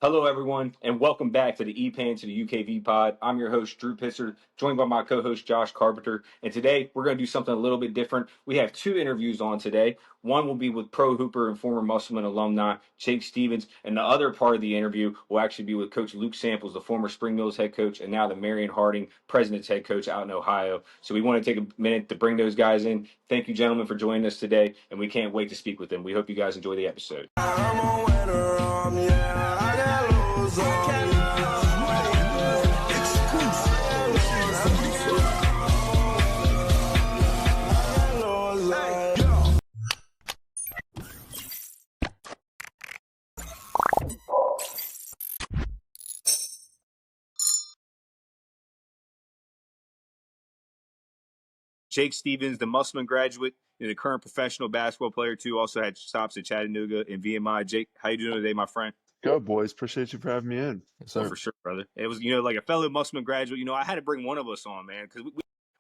Hello, everyone, and welcome back to the EPAN to the UKV pod. I'm your host, Drew Pisser, joined by my co-host, Josh Carpenter. And today, we're going to do something a little bit different. We have two interviews on today. One will be with pro hooper and former Musselman alumni, Jake Stevens. And the other part of the interview will actually be with Coach Luke Samples, the former Spring Mills head coach, and now the Marion Harding President's head coach out in Ohio. So we want to take a minute to bring those guys in. Thank you, gentlemen, for joining us today, and we can't wait to speak with them. We hope you guys enjoy the episode. Jake Stevens, the Musselman graduate and the current professional basketball player, too, also had stops at Chattanooga and VMI. Jake, how you doing today, my friend? Good, boys. Appreciate you for having me in. Yes, sir. Oh, for sure, brother. It was, like a fellow Musselman graduate. I had to bring one of us on, man, because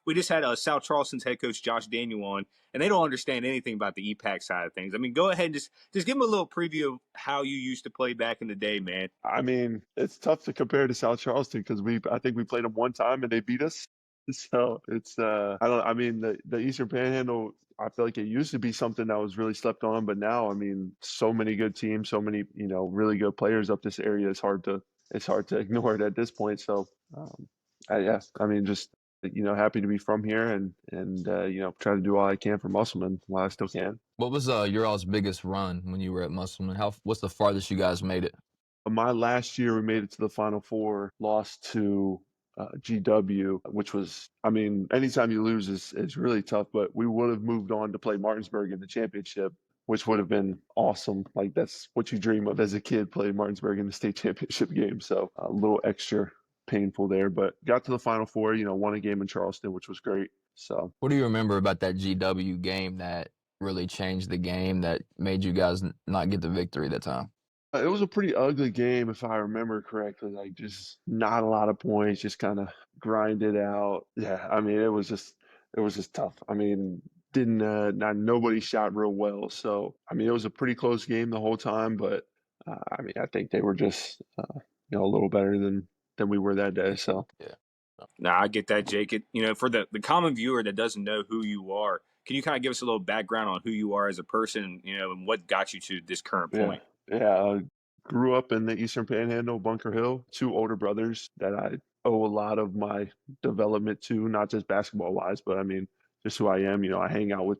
we just had South Charleston's head coach, Josh Daniel, on, and they don't understand anything about the EPAC side of things. I mean, go ahead and just give them a little preview of how you used to play back in the day, man. I mean, it's tough to compare to South Charleston because I think we played them one time and they beat us. So it's the Eastern Panhandle, I feel like it used to be something that was really slept on, but now, I mean, so many good teams, so many, really good players up this area. It's hard to ignore it at this point. So, just, happy to be from here and try to do all I can for Musselman while I still can. What was your all's biggest run when you were at Musselman? What's the farthest you guys made it? My last year, we made it to the Final Four, lost to GW, which was, I mean, anytime you lose is really tough, but we would have moved on to play Martinsburg in the championship, which would have been awesome. Like, that's what you dream of as a kid, play Martinsburg in the state championship game. So a little extra painful there, but got to the Final Four, won a game in Charleston, which was great. So what do you remember about that GW game that really changed the game, that made you guys not get the victory that time? It was a pretty ugly game, if I remember correctly. Like, just not a lot of points, just kind of grind it out. Yeah, I mean, it was just tough. I mean, nobody shot real well. So, I mean, it was a pretty close game the whole time. But I mean, I think they were just a little better than we were that day. So yeah. Nah, I get that, Jake. For the common viewer that doesn't know who you are, can you kind of give us a little background on who you are as a person, and what got you to this current point? Yeah, I grew up in the Eastern Panhandle, Bunker Hill, two older brothers that I owe a lot of my development to, not just basketball wise, but I mean, just who I am. I hang out with,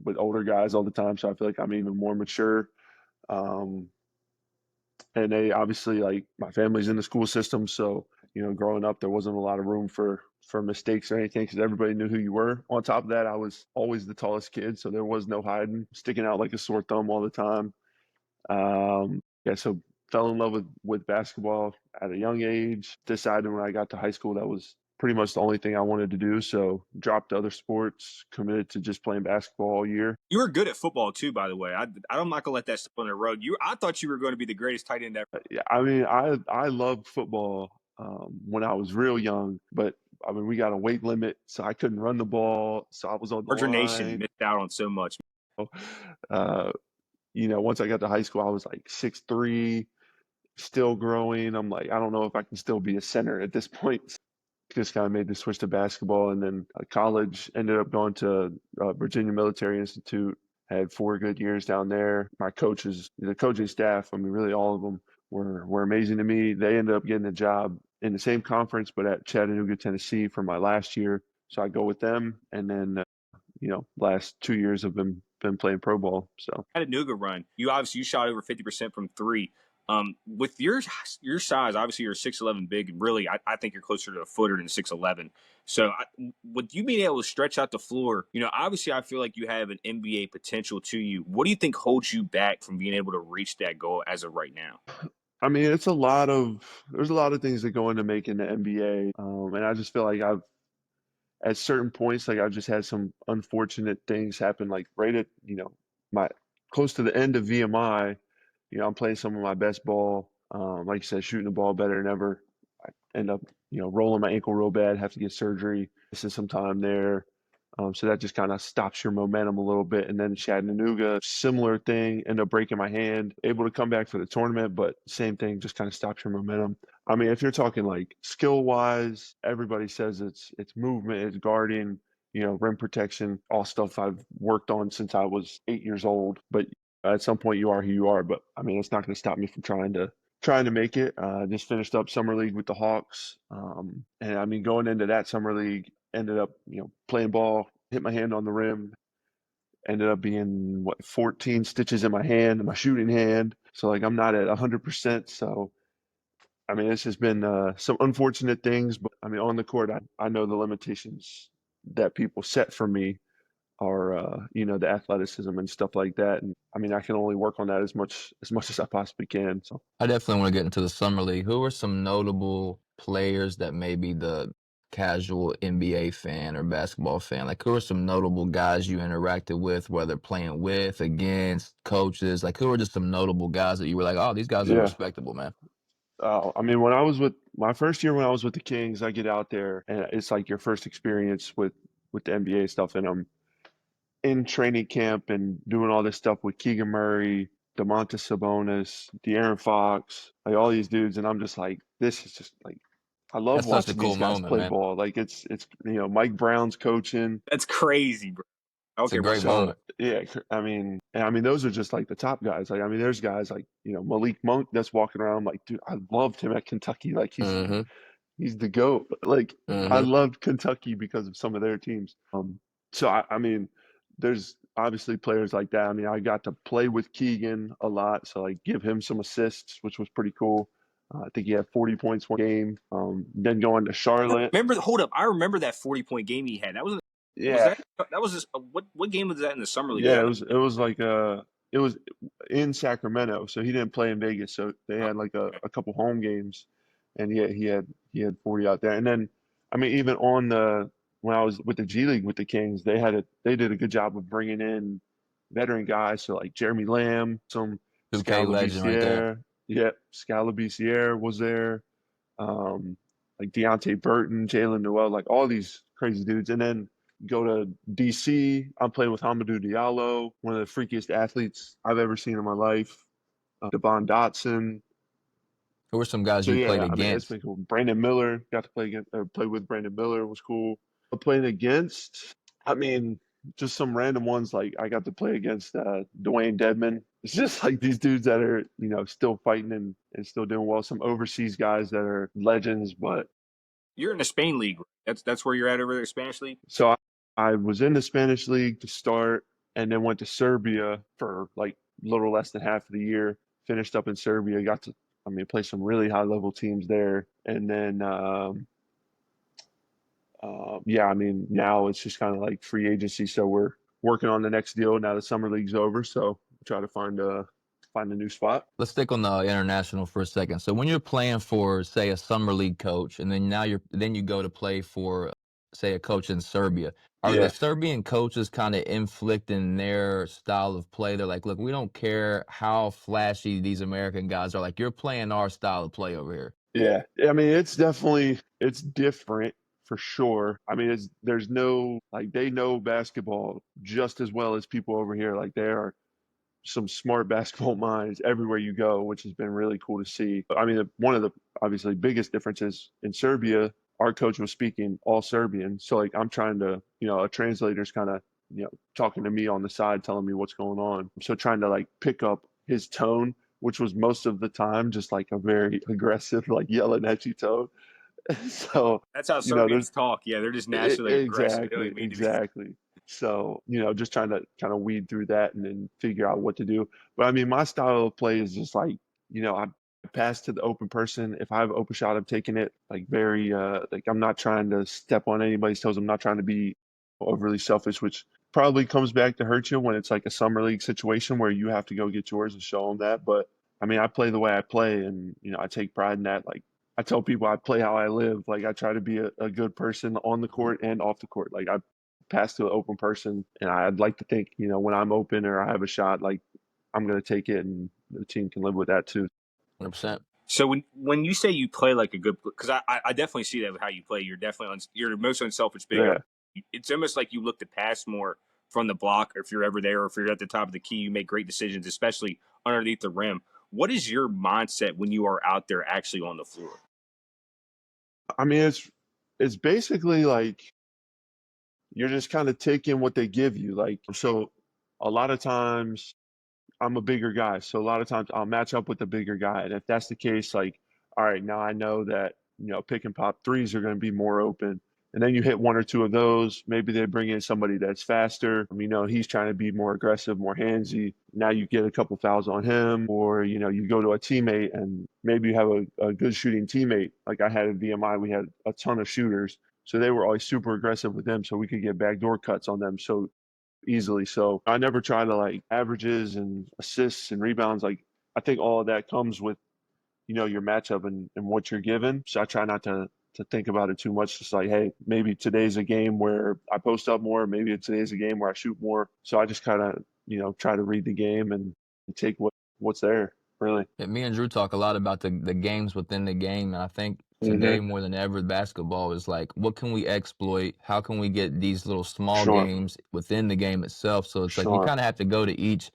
with older guys all the time. So I feel like I'm even more mature. And they obviously, like, my family's in the school system. So, growing up, there wasn't a lot of room for mistakes or anything because everybody knew who you were. On top of that, I was always the tallest kid. So there was no hiding, sticking out like a sore thumb all the time. So fell in love with basketball at a young age. Decided when I got to high school that was pretty much the only thing I wanted to do. So dropped other sports, committed to just playing basketball all year. You were good at football too, by the way. I'm not gonna let that step on the road. I thought you were going to be the greatest tight end ever. Yeah, I mean, I loved football when I was real young, but I mean, we got a weight limit, so I couldn't run the ball. So I was on the Charger line. Nation missed out on so much. Once I got to high school, I was like 6'3", still growing. I'm like, I don't know if I can still be a center at this point. Just kind of made the switch to basketball, and then college, ended up going to Virginia Military Institute. Had 4 good years down there. My coaches, the coaching staff, I mean, really all of them were amazing to me. They ended up getting a job in the same conference, but at Chattanooga, Tennessee for my last year. So I go with them, and then last 2 years have been playing pro ball. So Chattanooga run. You shot over 50% from three. With your size, obviously you're 6'11" big. Really, I think you're closer to a footer than 6'11". So with you being able to stretch out the floor, obviously I feel like you have an NBA potential to you. What do you think holds you back from being able to reach that goal as of right now? I mean, there's a lot of things that go into making the NBA. And I just feel like at certain points, like, I've just had some unfortunate things happen, like right at, my close to the end of VMI. I'm playing some of my best ball. Like you said, shooting the ball better than ever. I end up, rolling my ankle real bad, have to get surgery. This is some time there. So that just kind of stops your momentum a little bit. And then Chattanooga, similar thing, ended up breaking my hand, able to come back for the tournament, but same thing, just kind of stops your momentum. I mean, if you're talking like skill wise, everybody says it's movement, it's guarding, rim protection, all stuff I've worked on since I was 8 years old. But at some point you are who you are. But I mean, it's not going to stop me from trying to make it. Just finished up summer league with the Hawks. And I mean, going into that summer league, ended up, playing ball, hit my hand on the rim, ended up being 14 stitches in my hand, my shooting hand. So like I'm not at 100%. So I mean, it's just been some unfortunate things, but I mean, on the court, I know the limitations that people set for me are, the athleticism and stuff like that. And I mean, I can only work on that as much as I possibly can. So I definitely want to get into the summer league. Who are some notable players that maybe the casual NBA fan or basketball fan, like who are some notable guys you interacted with, whether playing with, against, coaches? Like who are just some notable guys that you were like, oh, these guys are yeah. respectable, man? I mean, when I was with my first year when I was with the Kings, I get out there and it's like your first experience with the NBA stuff, and I'm in training camp and doing all this stuff with Keegan Murray, Domantas Sabonis, De'Aaron Fox, like all these dudes, and I'm just like, this is just like, I love That's such a watching cool these guys moment, play man. ball. Like it's Mike Brown's coaching. That's crazy, bro. I don't It's a care about great that. So moment. yeah, I mean those are just like the top guys. Like I mean, there's guys like Malik Monk that's walking around. I'm like, dude, I loved him at Kentucky. Like Mm-hmm. he's the GOAT. Like I Mm-hmm. loved Kentucky because of some of their teams. So I mean, there's obviously players like that. I mean, I got to play with Keegan a lot, so like give him some assists, which was pretty cool. I think he had 40 points one game. Then going to Charlotte. Hold up. I remember that 40-point game he had. Was Yeah, that was just what game was that in the summer league? Was yeah, that it was in Sacramento, so he didn't play in Vegas. So they had like okay. a couple home games, and yeah, he had 40 out there. And then, I mean, even on the when I was with the G League with the Kings, they did a good job of bringing in veteran guys. So like Jeremy Lamb, some 2K legend right there. Scalabrine, yeah, Scalabrine was there, um, like Deontay Burton, Jalen Noel, like all these crazy dudes. And then go to DC. I'm playing with Hamidou Diallo, one of the freakiest athletes I've ever seen in my life. Devon Dotson. Who are some guys So you played yeah, I mean it's against? been cool. Brandon Miller got to play with Brandon Miller was cool. Playing against, I mean, just some random ones like I got to play against Dwayne Dedman. It's just like these dudes that are still fighting and still doing well. Some overseas guys that are legends, but You're in the Spain league. Right? That's where you're at over there, Spanish league. so I was in the Spanish league to start, and then went to Serbia for like a little less than half of the year. Finished up in Serbia, got to, I mean, play some really high level teams there, and then yeah, I mean, now it's just kind of like free agency. So we're working on the next deal now. The summer league's over, so try to find a new spot. Let's stick on the international for a second. So when you're playing for, say, a summer league coach, and then you go to play for, say, a coach in Serbia, are the Yeah, Serbian coaches kind of inflicting their style of play? They're like, look, we don't care how flashy these American guys are. Like, you're playing our style of play over here. yeah. I mean, it's different for sure. I mean, there's no like they know basketball just as well as people over here. Like there are some smart basketball minds everywhere you go, which has been really cool to see. I mean, one of the obviously biggest differences in Serbia, our coach was speaking all Serbian. So like I'm trying to, a translator's kind of, talking to me on the side, telling me what's going on. So trying to like pick up his tone, which was most of the time just like a very aggressive, like yelling at you tone. So, That's how there's Serbians talk. Yeah, they're just naturally aggressive. They don't exactly, even mean to be. exactly. So, just trying to kind of weed through that and then figure out what to do. But I mean, my style of play is just like, I pass to the open person. If I have an open shot, I'm taking it like very, like I'm not trying to step on anybody's toes. I'm not trying to be overly selfish, which probably comes back to hurt you when it's like a summer league situation where you have to go get yours and show them that. But I mean, I play the way I play, and I take pride in that. Like I tell people I play how I live. Like I try to be a good person on the court and off the court. Like I pass to an open person, and I'd like to think, when I'm open or I have a shot, like I'm gonna take it, and the team can live with that too. 100%. So when you say you play like a good, because I definitely see that with how you play. You're definitely you're the most unselfish big. Yeah. It's almost like you look to pass more from the block, or if you're ever there, or if you're at the top of the key, you make great decisions, especially underneath the rim. What is your mindset when you are out there actually on the floor? I mean, it's basically like you're just kind of taking what they give you. Like, so a lot of times I'm a bigger guy. So a lot of times I'll match up with the bigger guy. And if that's the case, like, all right, now I know that, pick and pop threes are going to be more open. And then you hit one or two of those. Maybe they bring in somebody that's faster. He's trying to be more aggressive, more handsy. Now you get a couple fouls on him, or, you go to a teammate and maybe you have a good shooting teammate. Like I had at VMI, we had a ton of shooters. So they were always super aggressive with them so we could get backdoor cuts on them so easily. So I never try to like averages and assists and rebounds. Like I think all of that comes with, your matchup and what you're given. So I try not to think about it too much. Just like, hey, maybe today's a game where I post up more. Maybe today's a game where I shoot more. So I just kind of, try to read the game and take what's there, really. Yeah, me and Drew talk a lot about the games within the game, and I think Hmm. today more than ever, basketball is like, what can we exploit? How can we get these little small Sure. games within the game itself? So it's like you Sure. kind of have to go to each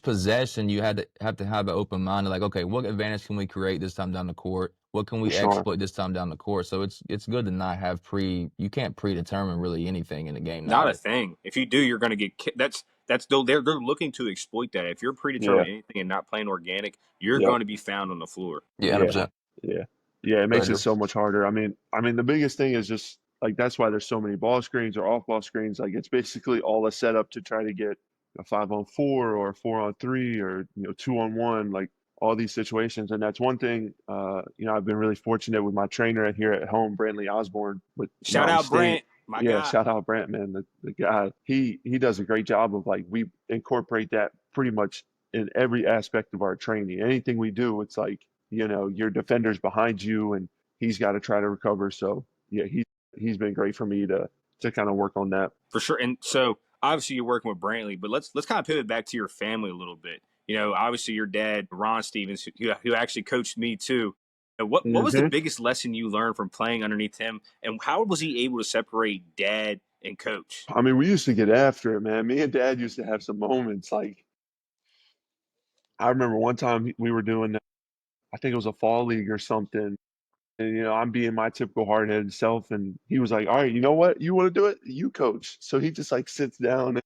possession. You have an open mind. Like, okay, what advantage can we create this time down the court? What can we Sure. exploit this time down the court? So it's good to not have you can't predetermine really anything in the game Not a nowadays. thing. If you do, you're going to get that's still they're looking to exploit that. If you're Yeah. predetermined anything and not playing organic, you're Yep. going to be found on the floor. Yeah, Yeah. 100%. Yeah. Yeah. It Go makes ahead, it Drew. so much harder. I mean, the biggest thing is just like that's why there's so many ball screens or off ball screens. Like it's basically all a setup to try to get a 5-on-4 or a 4-on-3 or 2-on-1, like all these situations. And that's one thing. I've been really fortunate with my trainer here at home, Brantley Osborne, with Shout Mountain out State. Brent, my Yeah, guy. shout out Brant, man. The guy, he does a great job of like we incorporate that pretty much in every aspect of our training. Anything we do, it's like, your defender's behind you and he's got to try to recover. So yeah, he's been great for me to kind of work on that. For sure. And so obviously you're working with Brantley, but let's kind of pivot back to your family a little bit. Obviously your dad, Ron Stevens, who actually coached me too. What was the Hmm. biggest lesson you learned from playing underneath him, and how was he able to separate dad and coach? I mean, we used to get after it, man. Me and Dad used to have some moments. Like I remember one time we were doing, I think it was a fall league or something. And I'm being my typical hard-headed self, and he was like, "All right, you know what? You want to do it? You coach." So he just like sits down,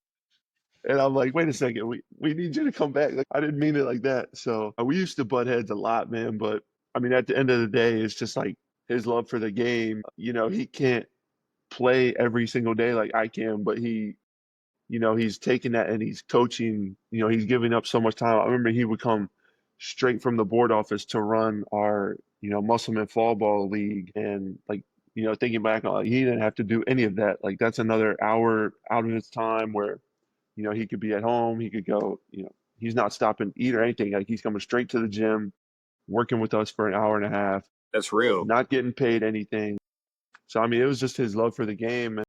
and I'm like, "Wait a second, we need you to come back." Like I didn't mean it like that. So we used to butt heads a lot, man. But I mean, at the end of the day, it's just like his love for the game. He can't play every single day like I can, but he's taking that and he's coaching, he's giving up so much time. I remember he would come straight from the board office to run our, Musselman fall ball league. And like, thinking back on it, he didn't have to do any of that. Like that's another hour out of his time where, he could be at home, he could go, he's not stopping to eat or anything. Like he's coming straight to the gym, working with us for an hour and a half, That's real. not getting paid anything. So I mean, it was just his love for the game.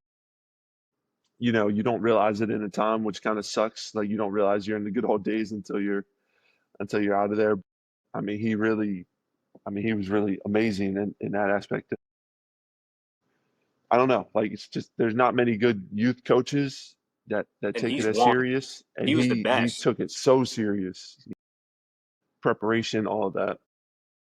You don't realize it in a time, which kind of sucks. Like you don't realize you're in the good old days until you're out of there. I mean, he was really amazing in that aspect. I don't know, like it's just there's not many good youth coaches that And take it he's as one. serious, and He was the he best. took it so serious, preparation, all of that.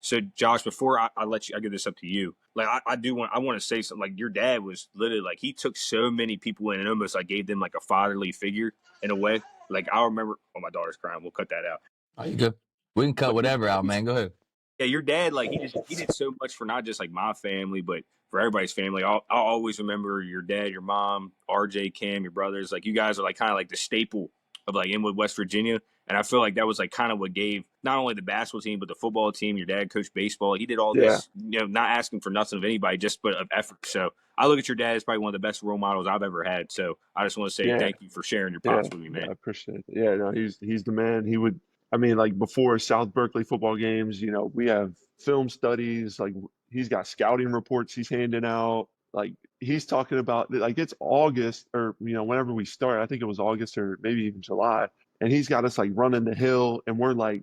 So Josh, before I let you, I give this up to you. Like I want to say something. Like your dad was literally like he took so many people in and almost like gave them like a fatherly figure in a way. Like I remember, oh my daughter's crying. We'll cut that out. Are you good? We can cut But whatever out, man. Go ahead. yeah, your dad, like he did so much for not just like my family, but for everybody's family. I'll always remember your dad, your mom, RJ, Cam, your brothers. Like you guys are like kind of like the staple of like Inwood, West Virginia. And I feel like that was like kind of what gave not only the basketball team but the football team. Your dad coached baseball. He did all Yeah, this, not asking for nothing of anybody, just but of effort. So I look at your dad as probably one of the best role models I've ever had. So I just want to say yeah, thank you for sharing your yeah, pops with me, yeah. man. I appreciate it. Yeah, no, he's the man. He would. I mean, like before South Berkeley football games, we have film studies. Like he's got scouting reports he's handing out. Like he's talking about like it's August or whenever we start. I think it was August or maybe even July, and he's got us like running the hill, and we're like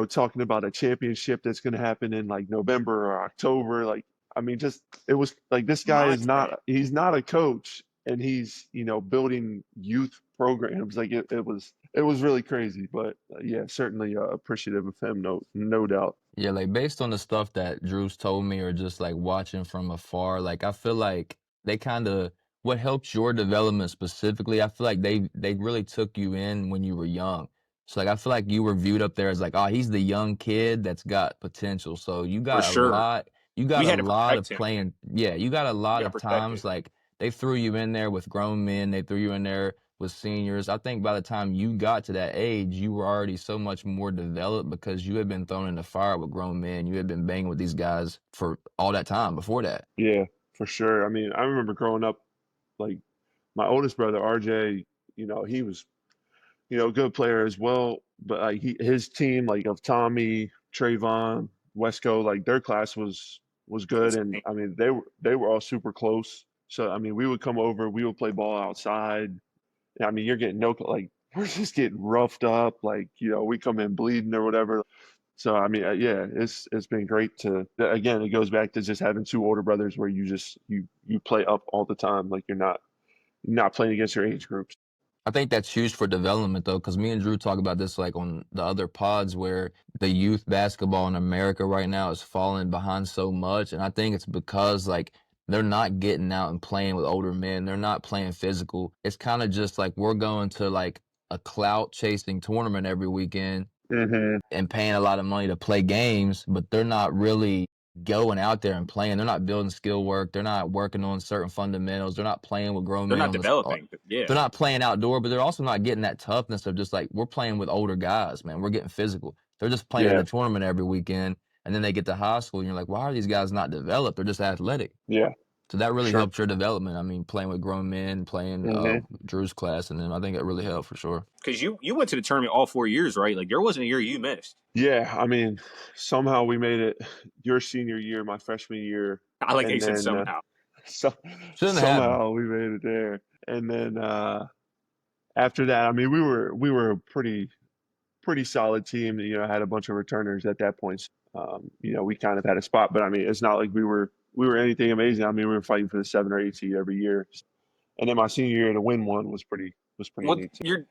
talking about a championship that's going to happen in like November or October. Like I mean, just it was like this guy is Mindset. not he's not a coach, and he's, building youth programs. Like it was really crazy, but yeah, certainly appreciative of him, no doubt. Yeah, like based on the stuff that Drew's told me or just like watching from afar, like I feel like they kind of what helped your development specifically, I feel like they really took you in when you were young. So like I feel like you were viewed up there as like, oh, he's the young kid that's got potential. So For sure. you got We a had to lot protect of him. playing, yeah, you got a We lot got of protected. times like they threw you in there with grown men, they threw you in there with seniors. I think by the time you got to that age, you were already so much more developed because you had been thrown in the fire with grown men. You had been banging with these guys for all that time before that. Yeah, for sure. I mean, I remember growing up, like my oldest brother RJ, he was, a good player as well, but his team, like, of Tommy, Trayvon, Wesco, like their class was good, and Insane. I mean they were all super close. So I mean, we would come over, we would play ball outside. I mean, you're getting no, like, we're just getting roughed up, like, we come in bleeding or whatever. So I mean, yeah, it's been great to, again, it goes back to just having two older brothers where you play up all the time, like you're not playing against your age groups. I think that's huge for development though, because me and Drew talk about this like on the other pods where the youth basketball in America right now is falling behind so much. And I think it's because like they're not getting out and playing with older men. They're not playing physical. It's kind of just like we're going to like a clout chasing tournament every weekend Hmm. and paying a lot of money to play games, but they're not really going out there and playing. They're not building skill work. They're not working on certain fundamentals. They're not playing with grown They're men not on this. developing. But yeah. They're not playing outdoor, but they're also not getting that toughness of just like we're playing with older guys, man. We're getting physical. They're just playing in Yeah, a tournament every weekend, and then they get to high school, and you're like, why are these guys not developed? They're just athletic. yeah, So that for really sure. helped your development. I mean, playing with grown men, playing Hmm. Drew's class, and then I think it really helped for sure. Because you went to the tournament all 4 years, right? Like there wasn't a year you missed. Yeah, I mean, somehow we made it your senior year, my freshman year, I like how you and said then somehow. so, Shouldn't have happened. somehow we made it there. And then after that, I mean, we were a pretty solid team. Had a bunch of returners at that point. We kind of had a spot, but I mean, it's not like we were anything amazing. I mean, we were fighting for the 7 or 8 seed every year. And then my senior year to win one was pretty What neat. your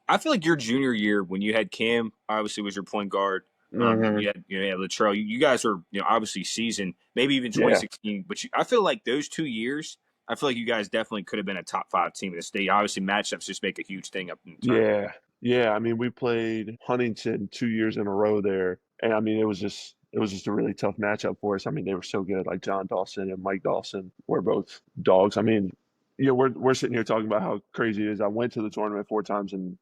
I feel like your junior year when you had Cam obviously was your point guard. Hmm. You had Latrell. You guys are obviously seasoned, maybe even Yeah, 2016. But I feel like those 2 years, I feel like you guys definitely could have been a top 5 team in the state. Obviously, matchups just make a huge thing up in the tournament. yeah, yeah. I mean, we played Huntington 2 years in a row there, and I mean, it was just a really tough matchup for us. I mean, they were so good. Like John Dawson and Mike Dawson were both dogs. I mean, we're sitting here talking about how crazy it is. I went to the tournament 4 times, and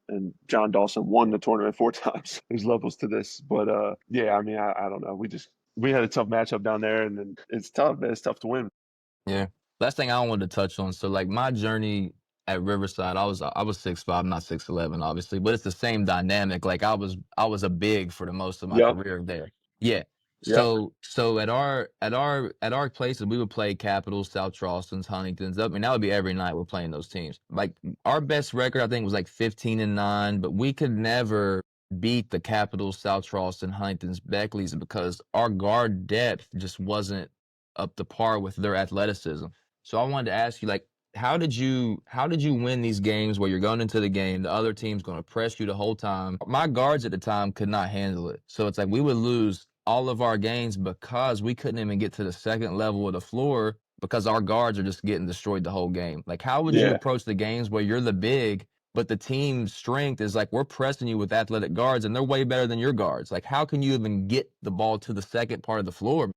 John Dawson won the tournament 4 times. There's levels to this, but yeah. I mean, I don't know. We had a tough matchup down there, and then it's tough. Man. It's tough to win. Yeah. Last thing I wanted to touch on. So like my journey at Riverside, I was 6'5", not 6'11", obviously, but it's the same dynamic. Like I was a big for the most of my Yep. career there. Yeah. Yep. So at our places we would play Capitals, South Charleston's, Huntington's. I mean that would be every night we're playing those teams. Like our best record I think was like 15-9, but we could never beat the Capitals, South Charleston, Huntington's, Beckley's because our guard depth just wasn't up to par with their athleticism. So I wanted to ask you, like, how did you win these games where you're going into the game, the other team's going to press you the whole time? My guards at the time could not handle it. So it's like we would lose all of our games because we couldn't even get to the second level of the floor because our guards are just getting destroyed the whole game. Like, how would you Yeah. approach the games where you're the big, but the team's strength is like we're pressing you with athletic guards and they're way better than your guards? Like, how can you even get the ball to the second part of the floor?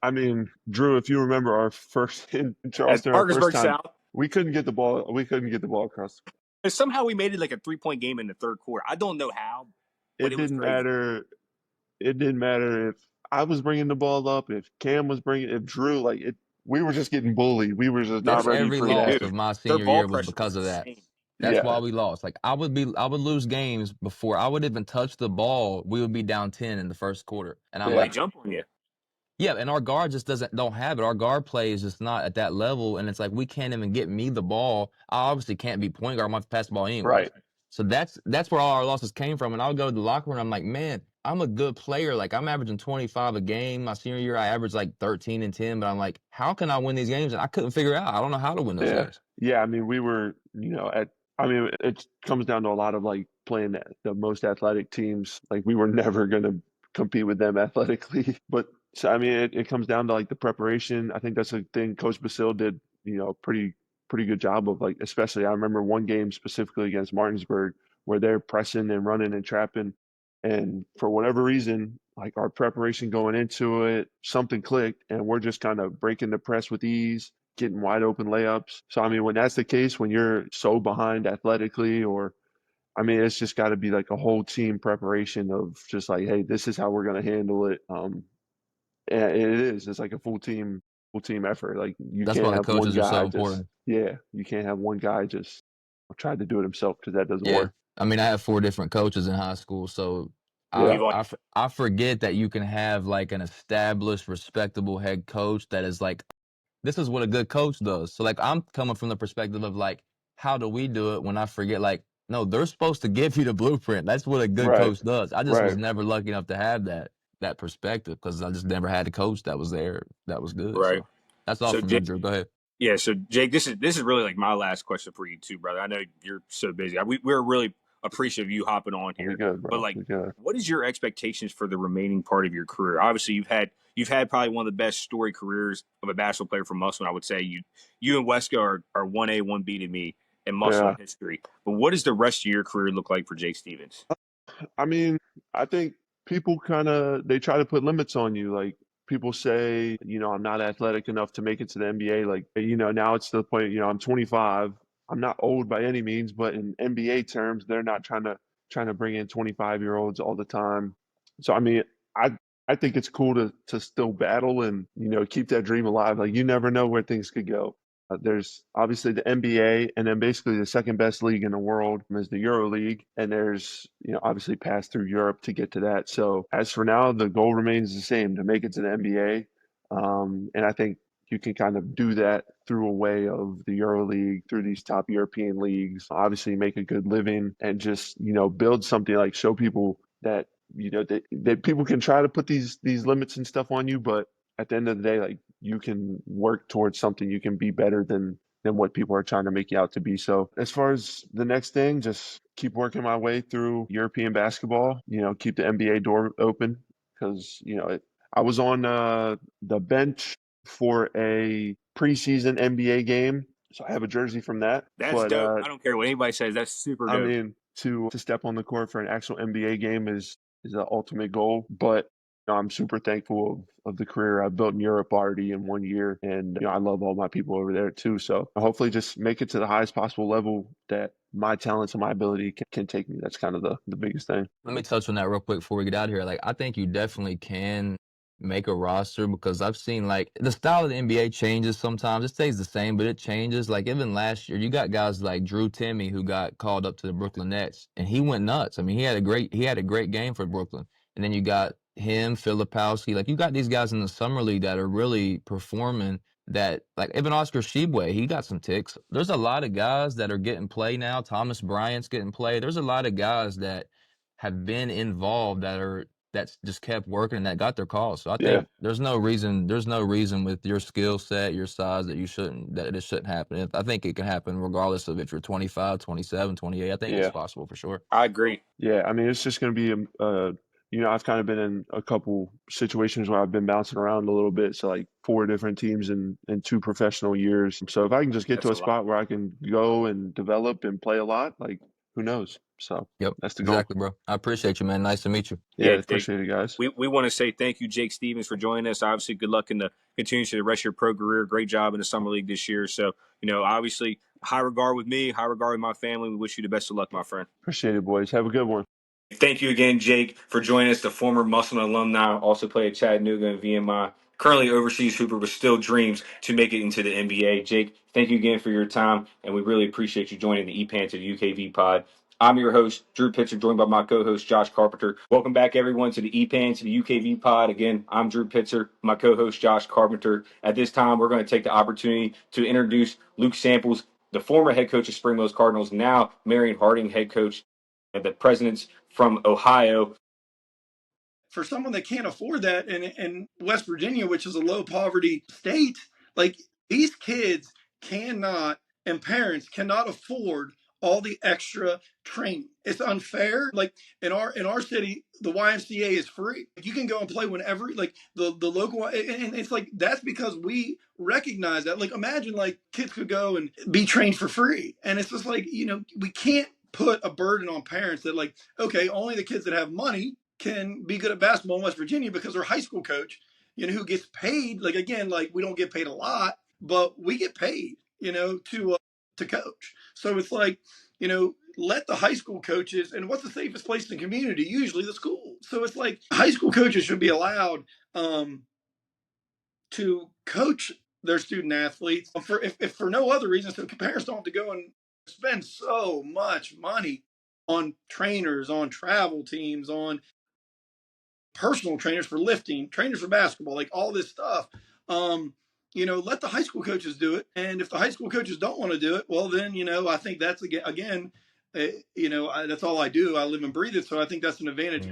I mean, Drew, if you remember our first in At Charleston, our first Parkersburg time, South, we couldn't get the ball. We couldn't get the ball across. somehow we made it like a 3-point game in the third quarter. I don't know how, but It it was didn't crazy. matter. It didn't matter if I was bringing the ball up, if Cam was bringing, if Drew, like it. We were just getting bullied. We were just not That's ready every for that. loss Dude, of my their senior ball year was pressure was because of that. insane. That's why Yeah. we lost. Like I would lose games before I would even touch the ball. We would be down 10 in the first quarter. And I'm Well, they Yeah. like, jump on you. yeah, and our guard just don't have it. Our guard play is just not at that level. And it's like we can't even get me the ball. I obviously can't be point guard. I'm gonna have to pass the ball anyways. Right. So that's where all our losses came from. And I would go to the locker room. I'm like, man, I'm a good player. Like, I'm averaging 25 a game. My senior year, I averaged like 13 and 10. But I'm like, how can I win these games? And I couldn't figure it out. I don't know how to win those Yeah. games. Yeah. I mean, we were, it comes down to a lot of like playing the most athletic teams. Like we were never going to compete with them athletically. But so, I mean, it comes down to like the preparation. I think that's a thing Coach Basil did, pretty good job of, like, especially I remember one game specifically against Martinsburg where they're pressing and running and trapping. And for whatever reason, like our preparation going into it, something clicked and we're just kind of breaking the press with ease, getting wide open layups. So, I mean, when that's the case, when you're so behind athletically, or, I mean, it's just got to be like a whole team preparation of just like, hey, this is how we're going to handle it. And it is, it's like a full team effort. Like you That's why can't the have one coaches are so guy just, important. yeah, you can't have one guy just try to do it himself because that doesn't Yeah. work. I mean, I had 4 different coaches in high school. So Yeah. You've only, I forget that you can have like an established, respectable head coach that is like, this is what a good coach does. So like I'm coming from the perspective of like, how do we do it when I forget like, no, they're supposed to give you the blueprint. That's what a good Right. coach does. I just was Right. never lucky enough to have that perspective because I just never had a coach that was there that was good. right. So that's all So for me, Jake, Drew. Go ahead. yeah. So Jake, this is really like my last question for you too, brother. I know you're so busy. We're really appreciative of you hopping on We here, good, but bro. like, We good. what is your expectations for the remaining part of your career? Obviously, you've had probably one of the best story careers of a basketball player from Musselman. I would say you and Wesco are 1A, 1B to me in Musselman Yeah. history. But what does the rest of your career look like for Jake Stevens? I mean, I think people they try to put limits on you. Like people say, I'm not athletic enough to make it to the NBA. Like, now it's to the point, I'm 25. I'm not old by any means, but in NBA terms, they're not trying to bring in 25-year-olds all the time. So I mean, I I think it's cool to still battle and, keep that dream alive. Like you never know where things could go. There's obviously the NBA, and then basically the second best league in the world is the Euro League. And there's, obviously pass through Europe to get to that. So as for now, the goal remains the same, to make it to the NBA. And I think you can kind of do that through a way of the Euro League, through these top European leagues, obviously make a good living and just, build something, like show people that, that people can try to put these limits and stuff on you, but at the end of the day, like you can work towards something. You can be better than what people are trying to make you out to be. So as far as the next thing, just keep working my way through European basketball. Keep the NBA door open because I was on the bench for a preseason NBA game, so I have a jersey from that. That's But dope. I don't care what anybody says. That's super I dope. mean, to step on the court for an actual NBA game is the ultimate goal. But I'm super thankful of the career I've built in Europe already in 1 year, and I love all my people over there too. So hopefully, just make it to the highest possible level that my talents and my ability can take me. That's kind of the biggest thing. Let me touch on that real quick before we get out of here. Like, I think you definitely can make a roster because I've seen like the style of the NBA changes sometimes. It stays the same, but it changes. Like even last year, you got guys like Drew Timmy who got called up to the Brooklyn Nets, and he went nuts. I mean, he had a great game for Brooklyn. And then you got him, Filipowski. Like you got these guys in the summer league that are really performing. That like even Oscar Shibwe, he got some ticks. There's a lot of guys that are getting play now. Thomas Bryant's getting play. There's a lot of guys that have been involved that's just kept working and that got their calls. So I Yeah, think there's no reason with your skill set, your size that it shouldn't happen. I think it can happen regardless of if you're 25, 27, 28. I think it's yeah. possible for sure. I agree. Yeah, I mean, it's just going to be I've kind of been in a couple situations where I've been bouncing around a little bit. So like 4 different teams in 2 professional years. So if I can just get That's to a a lot. spot where I can go and develop and play a lot, like who knows? So Yep, that's the goal. exactly, bro. I appreciate you, man. Nice to meet you. Yeah, Yeah, Jake. appreciate it, guys. We want to say thank you, Jake Stevens, for joining us. Obviously, good luck in the continuation of the rest of your pro career. Great job in the summer league this year. So, obviously, high regard with me, high regard with my family. We wish you the best of luck, my friend. Appreciate it, boys. Have a good one. Thank you again, Jake, for joining us. The former Musselman alumni, also played at Chattanooga and VMI, currently overseas hooper, but still dreams to make it into the NBA. Jake, thank you again for your time, and we really appreciate you joining the EPAN to the UKV pod. I'm your host, Drew Pitzer, joined by my co-host, Josh Carpenter. Welcome back, everyone, to the EPAN to the UKV pod. Again, I'm Drew Pitzer, my co-host, Josh Carpenter. At this time, we're going to take the opportunity to introduce Luke Samples, the former head coach of Spring Mills Cardinals, now Marion Harding head coach, and the presidents from Ohio. for someone that can't afford that in West Virginia, which is a low poverty state, like these kids cannot and parents cannot afford all the extra training. It's unfair. Like in our city, the YMCA is free. You can go and play whenever, like the local, and it's like that's because we recognize that. Like imagine like kids could go and be trained for free, and it's just like we can't put a burden on parents that like okay, only the kids that have money can be good at basketball in West Virginia because their high school coach, who gets paid. Like again, like we don't get paid a lot, but we get paid, to coach. So it's like, let the high school coaches, and what's the safest place in the community? Usually the school. So it's like high school coaches should be allowed to coach their student athletes if for no other reason, so parents don't have to go and spend so much money on trainers, on travel teams, on personal trainers for lifting, trainers for basketball, like all this stuff. Let the high school coaches do it. And if the high school coaches don't want to do it, well, then, I think that's again, that's all I do. I live and breathe it. So I think that's an advantage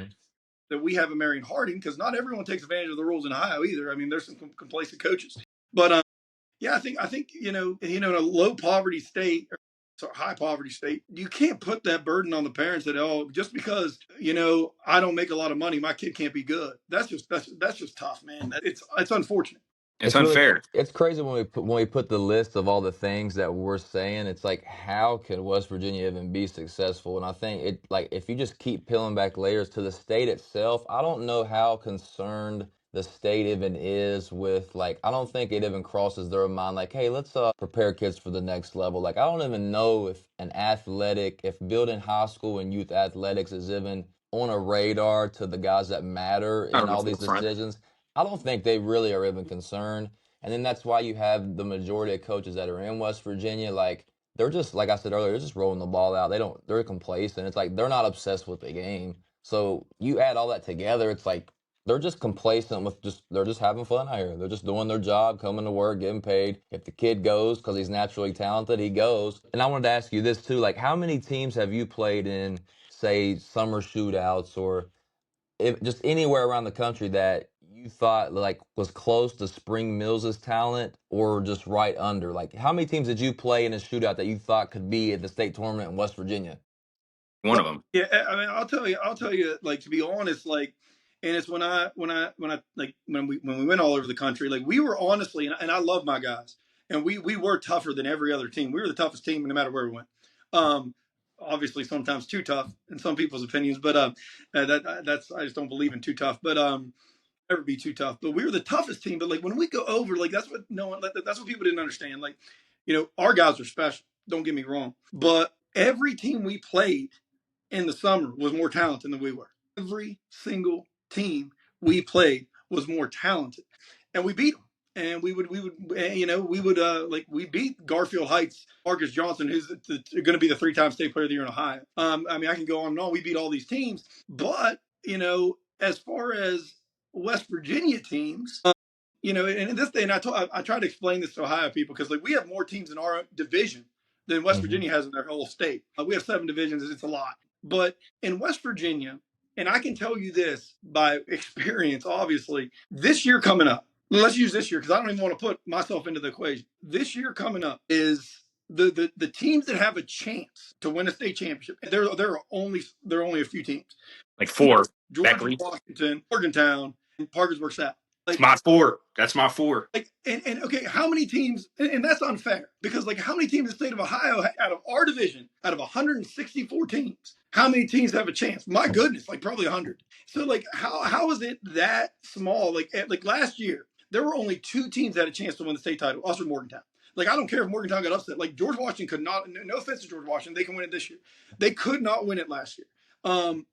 that we have in Marion Harding, because not everyone takes advantage of the rules in Ohio either. I mean, there's some complacent coaches, but yeah, I think in a low poverty state, or high poverty state, you can't put that burden on the parents that just because I don't make a lot of money, my kid can't be good. That's just tough, man. It's unfortunate. It's unfair. Really, it's crazy when we put the list of all the things that we're saying. It's like, how could West Virginia even be successful? And I think it, like, if you just keep peeling back layers to the state itself, I don't know how concerned the state even is with, like, I don't think it even crosses their mind like, hey, let's prepare kids for the next level. Like, I don't even know if if building high school and youth athletics is even on a radar to the guys that matter in all these decisions. I don't think they really are even concerned. And then that's why you have the majority of coaches that are in West Virginia, like, they're just, like I said earlier, they're just rolling the ball out. They're complacent. It's like they're not obsessed with the game. So you add all that together, it's like they're just complacent they're just having fun out here. They're just doing their job, coming to work, getting paid. If the kid goes because he's naturally talented, he goes. And I wanted to ask you this too, like, how many teams have you played in, say, summer shootouts or just anywhere around the country that you thought like was close to Spring Mills's talent or just right under? Like, how many teams did you play in a shootout that you thought could be at the state tournament in West Virginia? One of them. Yeah, I mean, I'll tell you, like, to be honest, like, and it's when we went all over the country, like, we were honestly, and I love my guys, and we were tougher than every other team. We were the toughest team no matter where we went. Obviously sometimes too tough in some people's opinions, but that's, I just don't believe in too tough, but never be too tough. But we were the toughest team. But like when we go over, like that's what people didn't understand. Like, our guys are special. Don't get me wrong, but every team we played in the summer was more talented than we were. Every single team we played was more talented, and we beat them. And we would we beat Garfield Heights, Marcus Johnson, who's going to be the 3-time state player of the year in Ohio. I mean, I can go on and on. We beat all these teams, but as far as West Virginia teams, and I try to explain this to Ohio people, because like we have more teams in our division than West Virginia has in their whole state. We have 7 divisions. It's a lot. But in West Virginia, and I can tell you this by experience, obviously, this year coming up, let's use this year because I don't even want to put myself into the equation. This year coming up is the teams that have a chance to win a state championship. There are only a few teams, like 4: Georgia, Beckley, Washington, Morgantown, and Parkersburg South. Like, my 4. That's my 4. Like, and okay, how many teams? And that's unfair, because like how many teams in the state of Ohio out of our division, out of 164 teams, how many teams have a chance? My goodness, like probably 100. So like how is it that small? Like last year, there were only 2 teams that had a chance to win the state title, us or Morgantown. Like, I don't care if Morgantown got upset. Like, George Washington could not, no offense to George Washington, they can win it this year. They could not win it last year.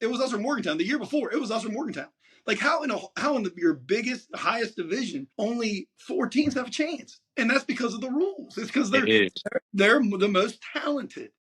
It was us or Morgantown. The year before, it was us or Morgantown. Like, how in your biggest, highest division, only 4 teams have a chance? And that's because of the rules. It's because they're the most talented.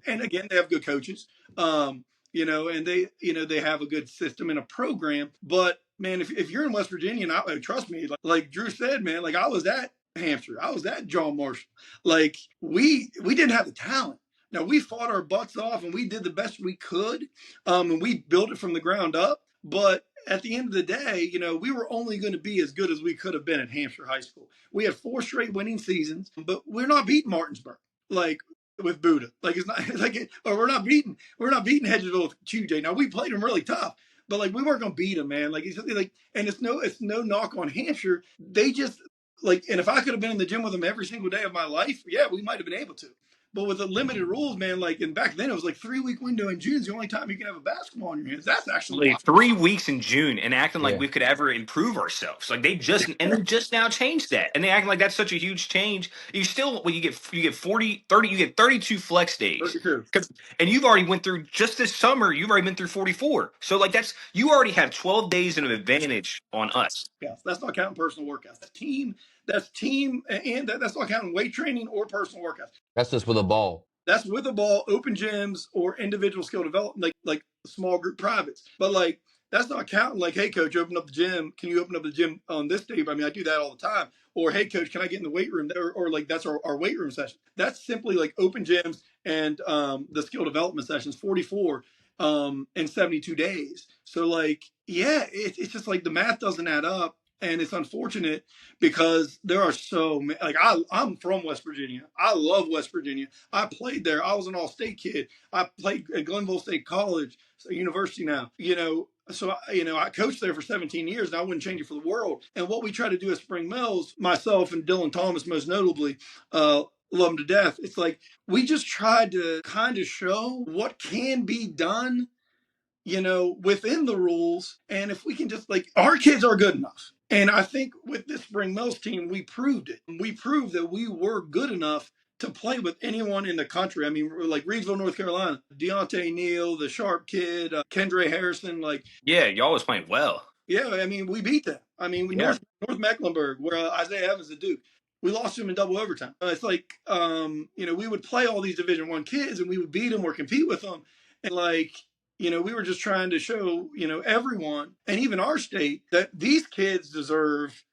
And again, they have good coaches. And they have a good system and a program. But man, if you're in West Virginia, and trust me, like Drew said, man, like I was at Hampshire, I was at John Marshall. Like we didn't have the talent. Now we fought our butts off and we did the best we could, and we built it from the ground up. But at the end of the day, we were only going to be as good as we could have been at Hampshire High School. We had 4 straight winning seasons, but we're not beating Martinsburg like with Buddha. Like it's not like or we're not beating Hedgesville with QJ. Now we played them really tough, but like we weren't going to beat them, man. Like and it's no knock on Hampshire. They just and if I could have been in the gym with them every single day of my life, yeah, we might have been able to. But with the limited rules, man, and back then it was 3-week window in June is the only time you can have a basketball in your hands. That's actually Like 3 weeks in June and acting like Yeah. we could ever improve ourselves. Like they just now changed that. And they acting like that's such a huge change. You still you get 40, 30, you get 32 flex days. 32. And you've already went through just this summer, you've already been through 44. So like you already have 12 days of advantage on us. Yes, that's not counting personal workouts. That's team, and that's not counting weight training or personal workouts. That's just with a ball. That's with a ball, open gyms, or individual skill development, like small group privates. But that's not counting. Like, hey, coach, open up the gym. Can you open up the gym on this day? I mean, I do that all the time. Or, hey, coach, can I get in the weight room? Or that's our weight room session. That's simply like open gyms and the skill development sessions, 44 in 72 days. So, yeah, it's just the math doesn't add up. And it's unfortunate because there are so many. I'm from West Virginia. I love West Virginia. I played there. I was an all-state kid. I played at Glenville State College, university now. So I coached there for 17 years, and I wouldn't change it for the world. And what we try to do at Spring Mills, myself and Dylan Thomas, most notably, love him to death. It's we just tried to kind of show what can be done, within the rules. And if we can just our kids are good enough. And I think with this Spring Mills team, we proved it. We proved that we were good enough to play with anyone in the country. I mean, like Reedsville, North Carolina, Deontay Neal, the Sharp kid, Kendra Harrison, Yeah, y'all was playing well. yeah, I mean, we beat them. I mean, North Mecklenburg, where Isaiah Evans is Duke, we lost them in double overtime. It's we would play all these Division I kids, and we would beat them or compete with them, and we were just trying to show everyone, and even our state, that these kids deserve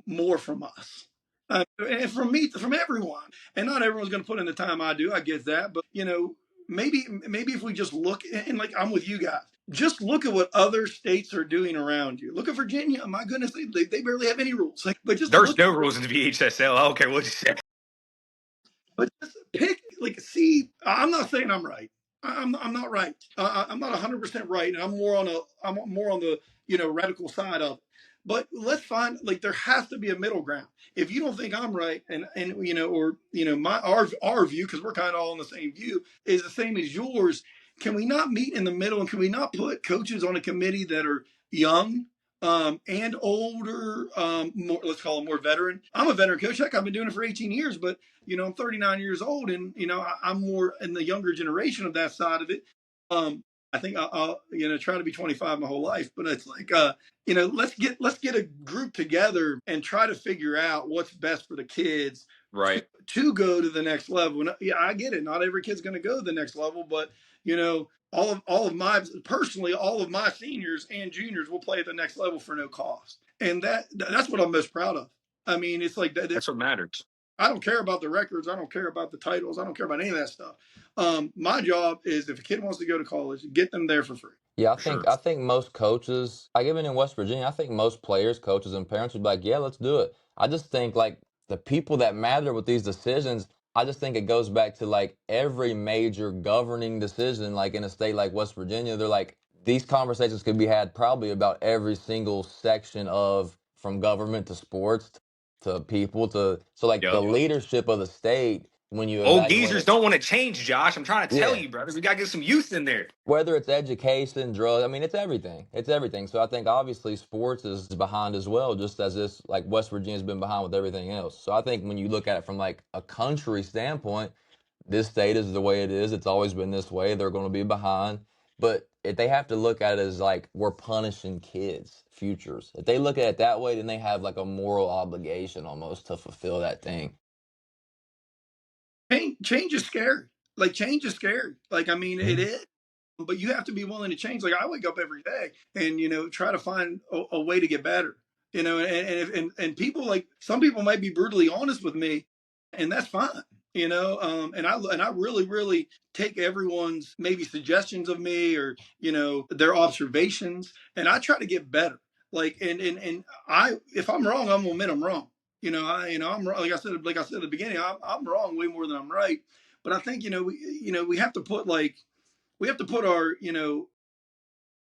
more from us. And from everyone, and not everyone's going to put in the time I do. I get that, but maybe if we just look, and I'm with you guys, just look at what other states are doing around you. Look at Virginia. My goodness, they barely have any rules. But just There's no rules in the VHSL. I don't care what you say. But just pick, see. I'm not saying I'm right. I'm not right. I'm not 100% right, and I'm more on the radical side of it. But let's find there has to be a middle ground. If you don't think I'm right, and our view, because we're kind of all on the same view, is the same as yours. Can we not meet in the middle, and can we not put coaches on a committee that are young and older, let's call them more veteran? I'm a veteran coach. Heck, I've been doing it for 18 years, but I'm 39 years old, and I'm more in the younger generation of that side of it. I think I'll try to be 25 my whole life, but it's let's get a group together and try to figure out what's best for the kids, right, to go to the next level. And yeah, I get it. Not every kid's going to go to the next level, but all of my seniors and juniors will play at the next level for no cost, and that's what I'm most proud of. I mean, it's that's what matters. I don't care about the records. I don't care about the titles. I don't care about any of that stuff. My job is, if a kid wants to go to college, get them there for free. Yeah, Sure. I think most coaches, even in West Virginia, I think most players, coaches, and parents would be like, yeah, let's do it. I just think the people that matter with these decisions, I just think it goes back to every major governing decision, in a state like West Virginia, they're these conversations could be had probably about every single section from government to sports to people so the leadership of the state, when you Old evaluate geezers don't want to change, Josh. I'm trying to tell Yeah. you, brother. We got to get some youth in there. Whether it's education, drugs, I mean, it's everything. It's everything. So I think obviously sports is behind as well, just as this, West Virginia's been behind with everything else. So I think when you look at it from a country standpoint, this state is the way it is. It's always been this way. They're going to be behind. But if they have to look at it as we're punishing kids' futures. If they look at it that way, then they have a moral obligation almost to fulfill that thing. Change is scary. Change is scary. I mean, it is. But you have to be willing to change. I wake up every day and try to find a way to get better. And people some people might be brutally honest with me, and that's fine. And I really take everyone's maybe suggestions of me, or their observations, and I try to get better. Like, and I, if I'm wrong, I'm gonna admit I'm wrong. I'm wrong. Like I said at the beginning, I'm wrong way more than I'm right. But I think we have to put our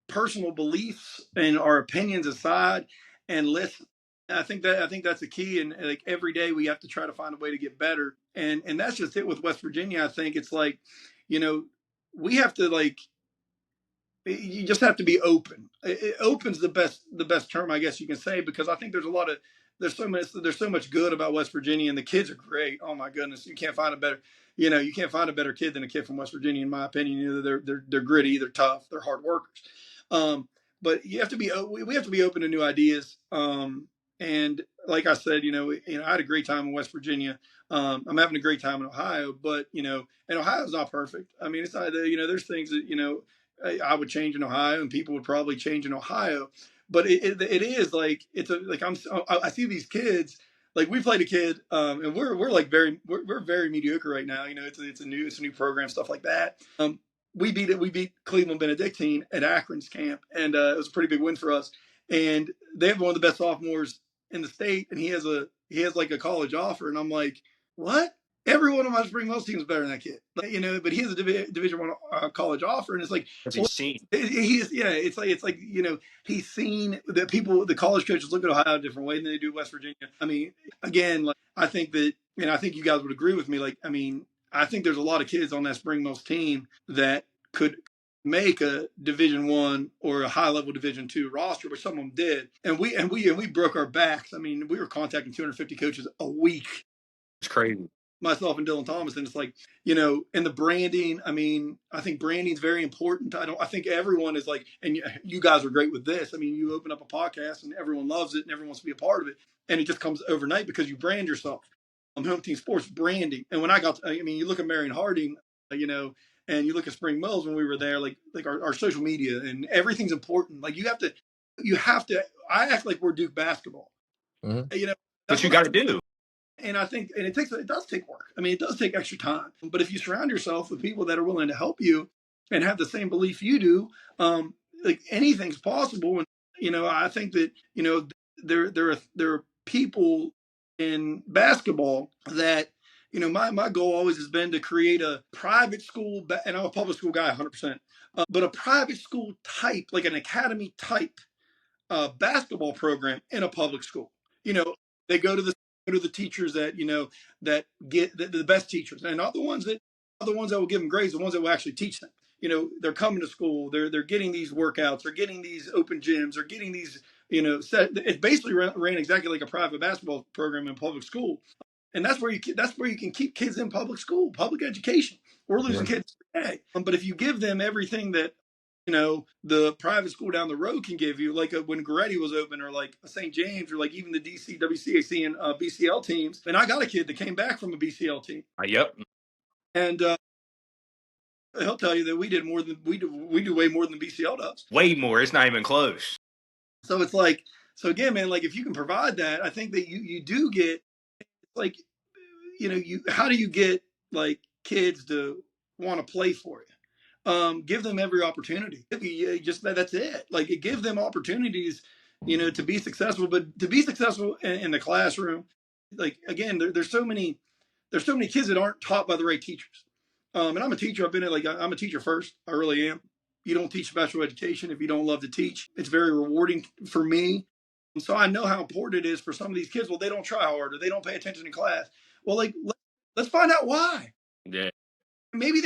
personal beliefs and our opinions aside and listen. I think that's the key. And like every day we have to try to find a way to get better. And that's just it with West Virginia. I think it's like, we have to, like, you just have to be open. Open's the best term, I guess you can say, because I think there's so much good about West Virginia, and the kids are great. Oh my goodness, you can't find a better kid than a kid from West Virginia, in my opinion. They're gritty, they're tough, they're hard workers. But we have to be open to new ideas. And like I said, I had a great time in West Virginia. I'm having a great time in Ohio, but and Ohio's not perfect. I mean, it's not, there's things that I would change in Ohio, and people would probably change in Ohio. But it is like, I see these kids. Like, we played a kid, and we're like we're very mediocre right now. It's a new program, stuff like that. We beat Cleveland Benedictine at Akron's camp, and it was a pretty big win for us. And they have one of the best sophomores in the state, and he has like a college offer, and I'm like, what? Every one of my spring most teams is better than that kid, but he has a Division I college offer, and it's like, What's he well, seen? it's like he's seen that the college coaches look at Ohio a different way than they do West Virginia. I mean, again, like, I think that, and I think you guys would agree with me. Like, I mean, I think there's a lot of kids on that spring most team that could make a Division I or a high level Division II roster, but some of them did, and we broke our backs. I mean, we were contacting 250 coaches a week, It's crazy. myself and Dylan Thomas. And it's like, and the branding, I mean, I think branding is very important. I think everyone is like, and you guys are great with this. I mean, you open up a podcast and everyone loves it and everyone wants to be a part of it. And it just comes overnight because you brand yourself. Home Team Sports branding. And when you look at Marion Harding, and you look at Spring Mills when we were there, like our social media and everything's important. Like, you have to, I act like we're Duke basketball. Mhm. That's What you what I got to do? and I think, and it does take work. I mean, it does take extra time. But if you surround yourself with people that are willing to help you and have the same belief you do, like, anything's possible. And I think that there are people in basketball that, my goal always has been to create a private school, and I'm a public school guy 100%, but a private school type, like an academy type basketball program in a public school. They go to the teachers that get the best teachers, and not the ones that will give them grades, the ones that will actually teach them. They're coming to school, they're getting these workouts, they're getting these open gyms, they're getting these, it's basically ran exactly like a private basketball program in public school. And that's where you can keep kids in public school, public education. We're losing kids today, but if you give them everything that the private school down the road can give you, like when Goretti was open, or like St. James, or like even the DC, WCAC, and BCL teams. And I got a kid that came back from a BCL team, Yep. and he'll tell you that we do way more than BCL does. Way more. It's not even close. So it's like, so again, man, like, if you can provide that, I think that you do get, like, how do you get, like, kids to want to play for you? Give them every opportunity. Just that's it. Like, give them opportunities, to be successful. But to be successful in the classroom, like, again, there's so many kids that aren't taught by the right teachers. And I'm a teacher. I'm a teacher first. I really am. You don't teach special education if you don't love to teach. It's very rewarding for me. And so I know how important it is for some of these kids. Well, they don't try hard, or they don't pay attention in class. Well, like, let's find out why. Yeah. Maybe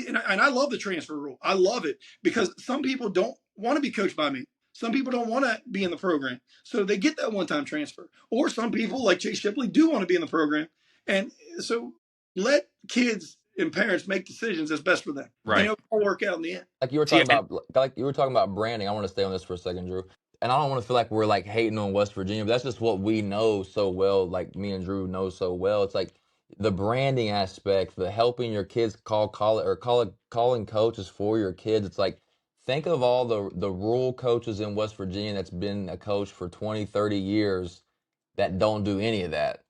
and I love the transfer rule. I love it, because some people don't want to be coached by me. Some people don't want to be in the program, so they get that one-time transfer. Or some people, like Chase Shipley, do want to be in the program, and so let kids and parents make decisions that's best for them. Right. It'll work out in the end. Like you were talking about branding. I want to stay on this for a second, Drew. And I don't want to feel like we're like hating on West Virginia, but that's just what we know so well. Like me and Drew know so well. It's like the branding aspect, the helping your kids calling coaches for your kids. It's like, think of all the rural coaches in West Virginia that's been a coach for 20, 30 years that don't do any of that.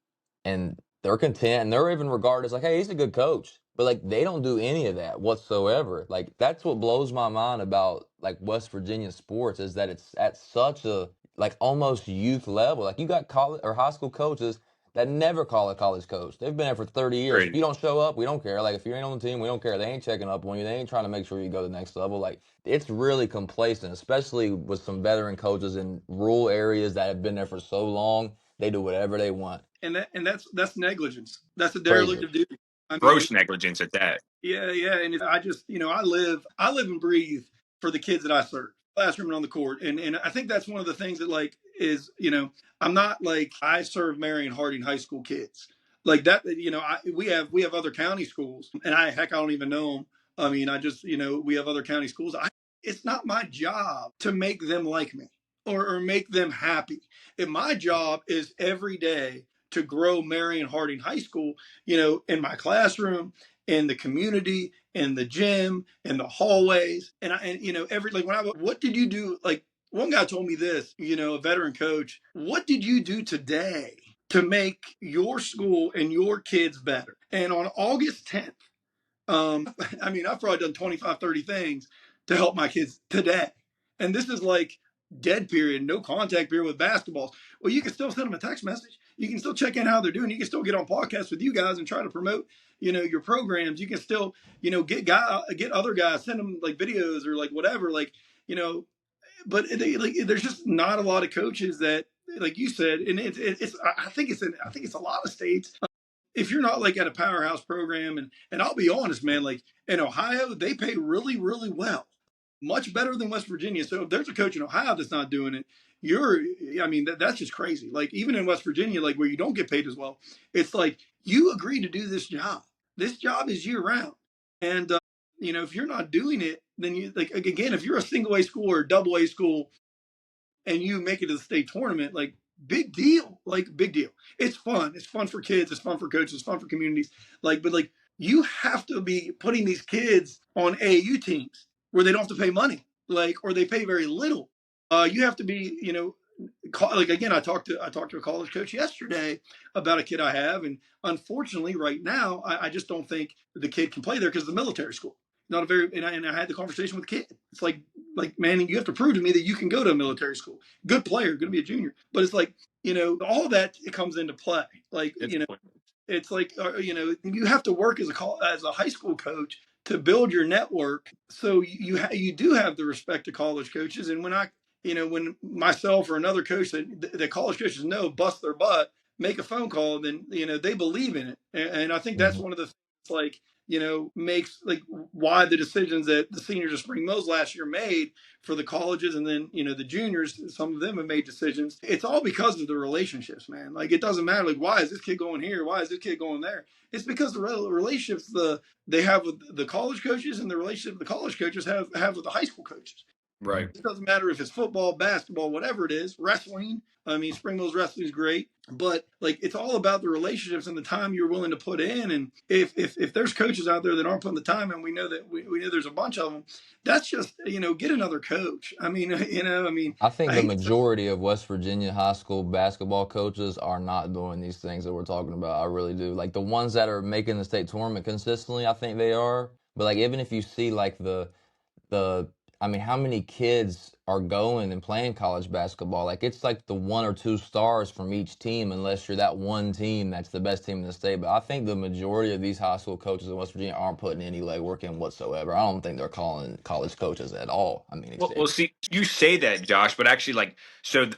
And they're content and they're even regarded as like, hey, he's a good coach. But like they don't do any of that whatsoever. Like that's what blows my mind about like West Virginia sports is that it's at such a like almost youth level. Like you got college or high school coaches that never call a college coach. They've been there for 30 years. If Great. you don't show up, we don't care. Like if you ain't on the team, we don't care. They ain't checking up on you. They ain't trying to make sure you go to the next level. Like it's really complacent, especially with some veteran coaches in rural areas that have been there for so long. They do whatever they want. And that's negligence. That's a derelict Crazy. of duty. I mean, Gross negligence at that. yeah. And I just, I live and breathe for the kids that I serve, classroom and on the court. And I think that's one of the things that like is, I'm not like I serve Marion Harding high school kids like that. We have other county schools, and I don't even know them. I mean, I just, we have other county schools. It's not my job to make them like me or make them happy. And my job is every day to grow Marion Harding High School, in my classroom, in the community, in the gym, in the hallways. What did you do? Like one guy told me this, a veteran coach, what did you do today to make your school and your kids better? And on August 10th, I've probably done 25, 30 things to help my kids today. And this is like dead period, no contact period with basketballs. Well, you can still send them a text message. You can still check in how they're doing. You can still get on podcasts with you guys and try to promote, your programs. You can still, get other guys, send them like videos or like whatever, but there's just not a lot of coaches that, like you said, and I think it's a lot of states. If you're not like at a powerhouse program, and I'll be honest, man, like in Ohio, they pay really, really well, much better than West Virginia. So if there's a coach in Ohio that's not doing it, that's just crazy. Like even in West Virginia, like where you don't get paid as well, it's like you agree to do this job. This job is year round, and if you're not doing it, then you like again, if you're a single A school or a double A school, and you make it to the state tournament, like big deal, It's fun. It's fun for kids. It's fun for coaches. It's fun for communities. But you have to be putting these kids on AAU teams where they don't have to pay money, or they pay very little. You have to be, like again, I talked to a college coach yesterday about a kid I have, and unfortunately, right now, I just don't think the kid can play there because of the military school. Not a very, and I had the conversation with the kid. It's like man, you have to prove to me that you can go to a military school. Good player, going to be a junior, but it's like all of that it comes into play. It's like you have to work as a high school coach to build your network, so you do have the respect of college coaches. And when myself or another coach that the college coaches know bust their butt, make a phone call, then they believe in it. And I think that's one of the things like makes like why the decisions that the seniors of Spring Mills last year made for the colleges, and then the juniors, some of them have made decisions. It's all because of the relationships, man. Like it doesn't matter like why is this kid going here, why is this kid going there. It's because the relationships they have with the college coaches, and the relationship the college coaches have with the high school coaches. Right. It doesn't matter if it's football, basketball, whatever it is, wrestling. I mean, Spring Mills wrestling is great, but like it's all about the relationships and the time you're willing to put in. And if there's coaches out there that aren't putting the time in, we know that we know there's a bunch of them. That's just get another coach. I think the majority of West Virginia high school basketball coaches are not doing these things that we're talking about. I really do. Like the ones that are making the state tournament consistently, I think they are. But like even if you see like the how many kids are going and playing college basketball? Like it's like the one or two stars from each team, unless you're that one team that's the best team in the state. But I think the majority of these high school coaches in West Virginia aren't putting any legwork in whatsoever. I don't think they're calling college coaches at all. Well, see, you say that, Josh, but actually,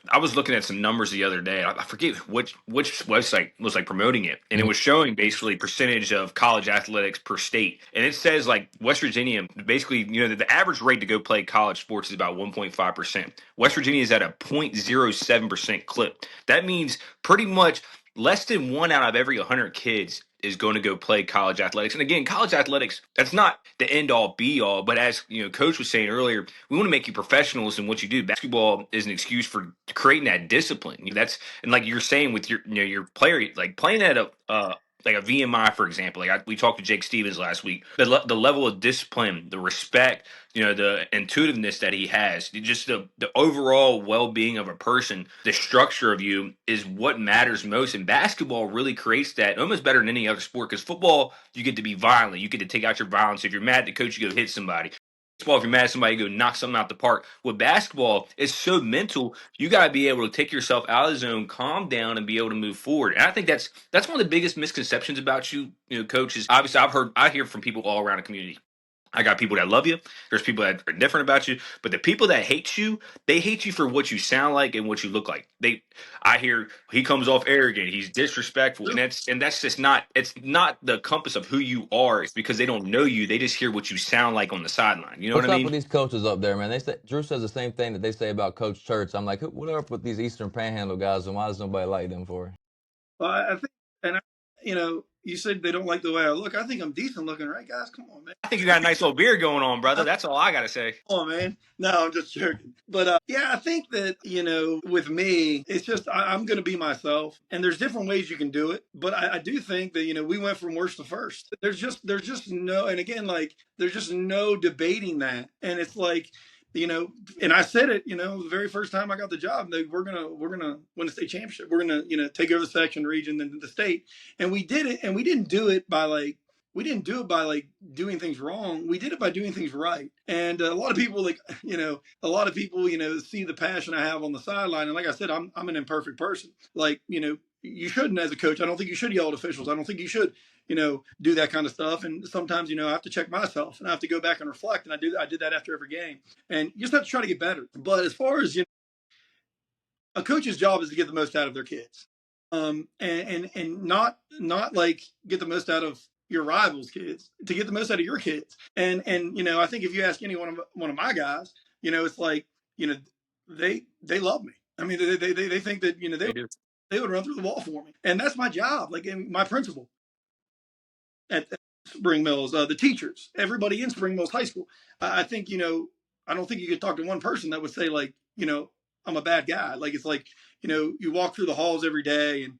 I was looking at some numbers the other day. I forget which website was like promoting it, and it was showing basically percentage of college athletics per state, and it says like West Virginia, basically, the average rate to go play college sports is about 1.5%. West Virginia is at a 0.07% clip. That means pretty much less than 1 out of every 100 kids is going to go play college athletics. And again, college athletics, that's not the end all be all, but as Coach was saying earlier, we want to make you professionals in what you do. Basketball is an excuse for creating that discipline. And like you're saying with your player, like playing at a like a VMI, for example. We talked to Jake Stevens last week. The level of discipline, the respect, the intuitiveness that he has, just the overall well being of a person, the structure of you is what matters most. And basketball really creates that almost better than any other sport. Because football, you get to be violent, you get to take out your violence. If you're mad at the coach, you go hit somebody. Baseball, if you're mad at somebody, you go knock something out the park. With basketball, it's so mental. You got to be able to take yourself out of the zone, calm down, and be able to move forward. And I think that's one of the biggest misconceptions about you, coach. Is obviously I hear from people all around the community. I got people that love you. There's people that are different about you, but the people that hate you, they hate you for what you sound like and what you look like. I hear he comes off arrogant, he's disrespectful, and that's just not. It's not the compass of who you are. It's because they don't know you. They just hear what you sound like on the sideline. You know What's what I up mean? with these coaches up there, man? Drew says the same thing that they say about Coach Church. I'm like, what up with these Eastern Panhandle guys, and why does nobody like them for? Well, I think, and you said they don't like the way I look. I think I'm decent looking, right, guys? Come on, man. I think you got a nice little beard going on, brother. That's all I gotta say. Come on, man. No, I'm just joking. But yeah, I think that with me, it's just I'm going to be myself, and there's different ways you can do it. But I do think that we went from worst to first. There's just no, and again, like there's just no debating that. And it's like, and I said it, the very first time I got the job, we're gonna win a state championship. We're gonna take over the section, region, then the state, and we did it. And we didn't do it by like doing things wrong. We did it by doing things right. And a lot of people see the passion I have on the sideline. And like I said, I'm an imperfect person. Like, you shouldn't, as a coach, I don't think you should yell at officials. I don't think you should, do that kind of stuff. And sometimes, I have to check myself and I have to go back and reflect. And I did that after every game. And you just have to try to get better. But as far as, a coach's job is to get the most out of their kids. And not like get the most out of your rivals' kids, to get the most out of your kids. And I think if you ask any one of my guys, it's like, they love me. I mean, they think that they would run through the wall for me, and that's my job. Like my principal at Spring Mills, the teachers, everybody in Spring Mills High School. I think I don't think you could talk to one person that would say like I'm a bad guy. Like it's like you walk through the halls every day, and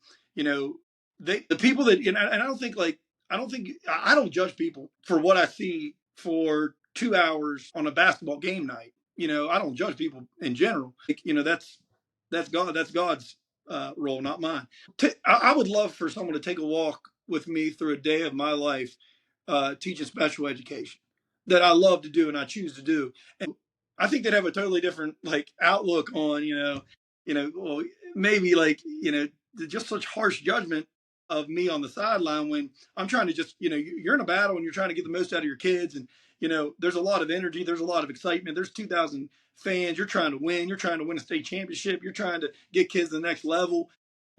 the people that and I don't think like I don't judge people for what I see for 2 hours on a basketball game night. I don't judge people in general. Like, that's God's role, not mine. I would love for someone to take a walk with me through a day of my life teaching special education that I love to do and I choose to do. And I think they'd have a totally different like outlook on, well, maybe like, just such harsh judgment of me on the sideline when I'm trying to just, you're in a battle and you're trying to get the most out of your kids. And, there's a lot of energy. There's a lot of excitement. There's 2,000 fans. You're trying to win. You're trying to win a state championship. You're trying to get kids to the next level.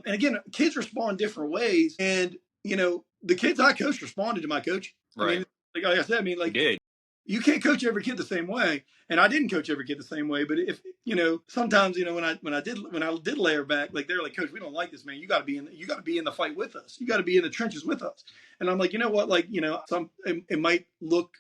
And again, kids respond different ways. And, the kids I coached responded to my coaching. Right. I mean, like I said, you can't coach every kid the same way, and I didn't coach every kid the same way. But if sometimes when I did layer back, like they're like, Coach, we don't like this, man. You got to be in the fight with us. You got to be in the trenches with us. And I'm like, you know what? Like it might look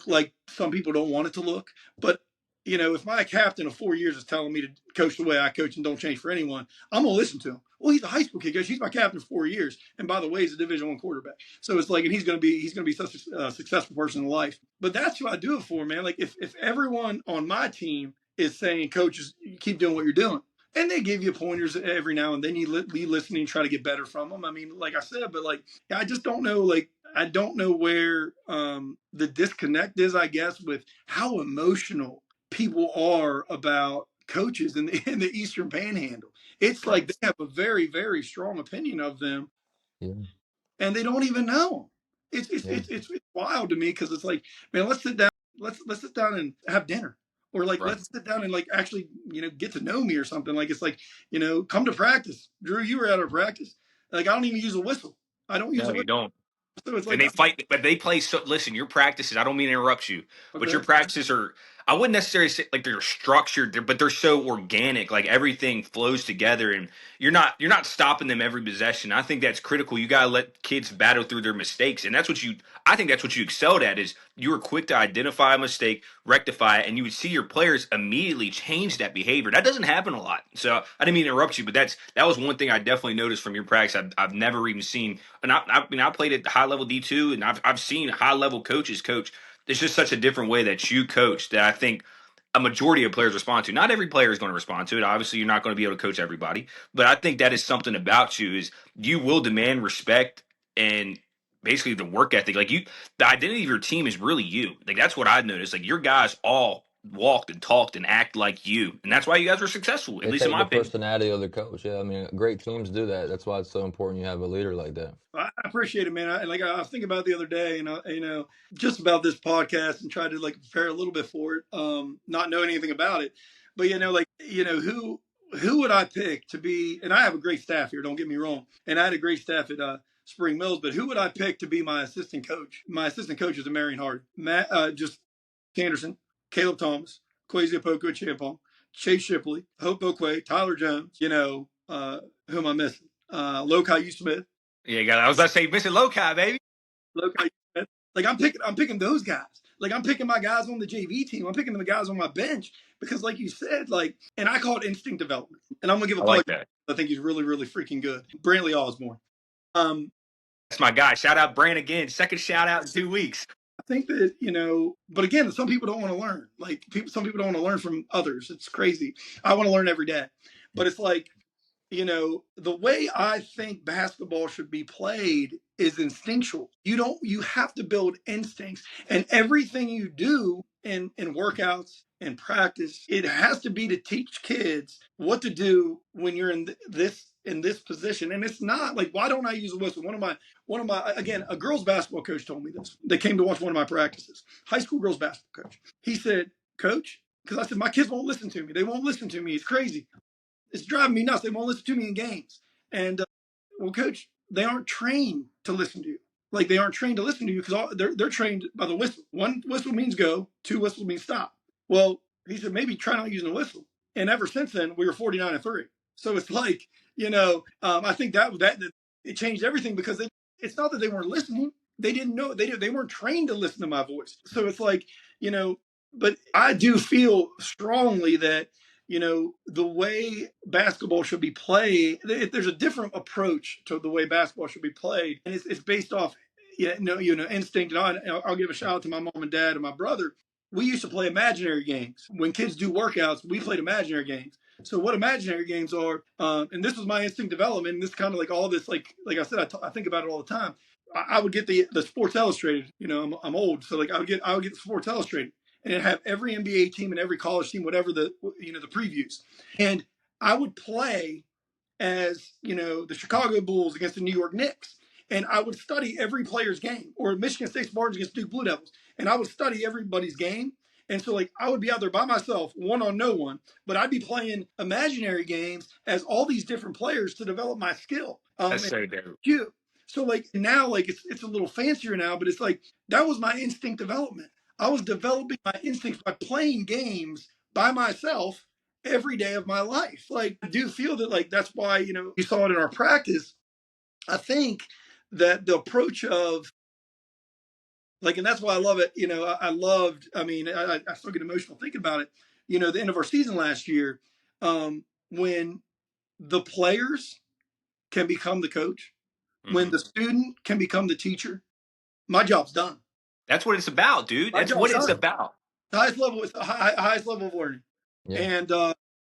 like some people don't want it to look, but if my captain of 4 years is telling me to coach the way I coach and don't change for anyone, I'm gonna listen to him. Well, he's a high school kid, coach. He's my captain for 4 years, and by the way, he's a Division I quarterback. So it's like, and he's gonna be such a successful person in life. But that's who I do it for, man. Like if everyone on my team is saying, coaches, you keep doing what you're doing, and they give you pointers every now and then, you be listening and try to get better from them. I mean, like I said, but like I just don't know, like I don't know where the disconnect is, I guess, with how emotional people are about coaches in the Eastern Panhandle. It's like they have a very, very strong opinion of them, and they don't even know them. It's wild to me because it's like, man, let's sit down, let's sit down and have dinner, or like let's sit down and like actually get to know me or something. Like it's like come to practice. Drew, you were out of practice. Like I don't even use a whistle. I don't use a whistle. You don't. So it's like, and they fight, but they play. So listen, your practices. I don't mean to interrupt you, but your practices are. I wouldn't necessarily say like they're structured, but they're so organic. Like everything flows together, and you're not stopping them every possession. I think that's critical. You gotta let kids battle through their mistakes, and I think that's what you excelled at. Is you were quick to identify a mistake, rectify it, and you would see your players immediately change that behavior. That doesn't happen a lot. So I didn't mean to interrupt you, but that was one thing I definitely noticed from your practice. I've never even seen, and I mean I played at high level D2, and I've seen high level coaches coach. It's just such a different way that you coach that I think a majority of players respond to. Not every player is going to respond to it. Obviously, you're not going to be able to coach everybody, but I think that is something about you is you will demand respect and basically the work ethic. Like the identity of your team is really you. Like that's what I've noticed. Like your guys all walked and talked and act like you, and that's why you guys were successful. At They least in take my the opinion. personality of the coach. Yeah, I mean, great teams do that. That's why it's so important you have a leader like that. I appreciate it, man. I was thinking about it the other day, and just about this podcast, and tried to like prepare a little bit for it, not know anything about it, but who would I pick to be? And I have a great staff here. Don't get me wrong, and I had a great staff at Spring Mills, but who would I pick to be my assistant coach? My assistant coach is a Marion Hard, Matt, just Anderson, Caleb Thomas, Kwesi Apoko Champong, Chase Shipley, Hope Okwe, Tyler Jones. Who am I missing? Lokai U. Smith. Yeah, I was about to say, Mr. Lokai, baby. Lokai U. Smith. Like I'm picking those guys. Like I'm picking my guys on the JV team. I'm picking the guys on my bench because, like you said, and I call it instinct development. And I'm gonna give a plug. Like that. I think he's really, really freaking good. Brantley Osborne. That's my guy. Shout out Brand again. Second shout out in 2 weeks. I think that, but again, some people don't want to learn. Some people don't want to learn from others. It's crazy. I want to learn every day. But it's like, the way I think basketball should be played is instinctual. You have to build instincts, and everything you do in workouts and practice, it has to be to teach kids what to do when you're in this position. And it's not like, why don't I use a whistle? One of my again, a girls basketball coach told me this. They came to watch one of my practices. High school girls basketball coach. He said, "Coach," because I said, "My kids won't listen to me. They won't listen to me. It's crazy. It's driving me nuts. They won't listen to me in games." And well, coach, they aren't trained to listen to you. Like they aren't trained to listen to you because they're trained by the whistle. One whistle means go, two whistles means stop. Well, he said maybe try not using a whistle. And ever since then, we were 49-3. So it's like, I think that it changed everything because it's not that they weren't listening. They didn't know they weren't trained to listen to my voice. So it's like, but I do feel strongly that the way basketball should be played, there's a different approach to the way basketball should be played, and it's based off instinct. And I'll give a shout out to my mom and dad and my brother. We used to play imaginary games. When kids do workouts, we played imaginary games. So what imaginary games are, and this was my instinct development, and this kind of like all this, like I said, I think about it all the time. I would get the Sports Illustrated. I'm old, so like I would get the Sports Illustrated, and it'd have every NBA team and every college team, whatever the previews. And I would play as, the Chicago Bulls against the New York Knicks. And I would study every player's game, or Michigan State Spartans against Duke Blue Devils. And I would study everybody's game. And so like I would be out there by myself, one on no one, but I'd be playing imaginary games as all these different players to develop my skill. That's so dope. So like now, like it's a little fancier now, but it's like that was my instinct development. I was developing my instincts by playing games by myself every day of my life. Like I do feel that like that's why, you saw it in our practice. I think that the approach of like, and that's why I love it. I still get emotional thinking about it. The end of our season last year, when the players can become the coach, when the student can become the teacher, my job's done. That's what it's about, dude. That's what it's about. The highest level is the highest level of learning. Yeah.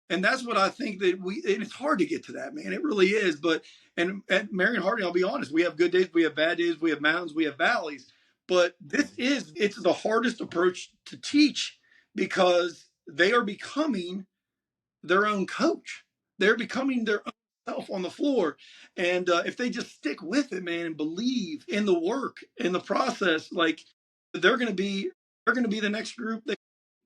And that's what I think that and it's hard to get to that, man. It really is. But, and at Marion Harding, I'll be honest, we have good days, we have bad days, we have mountains, we have valleys. But it's the hardest approach to teach because they are becoming their own coach. They're becoming their own self on the floor. And if they just stick with it, man, and believe in the work, in the process, like they're going to be the next group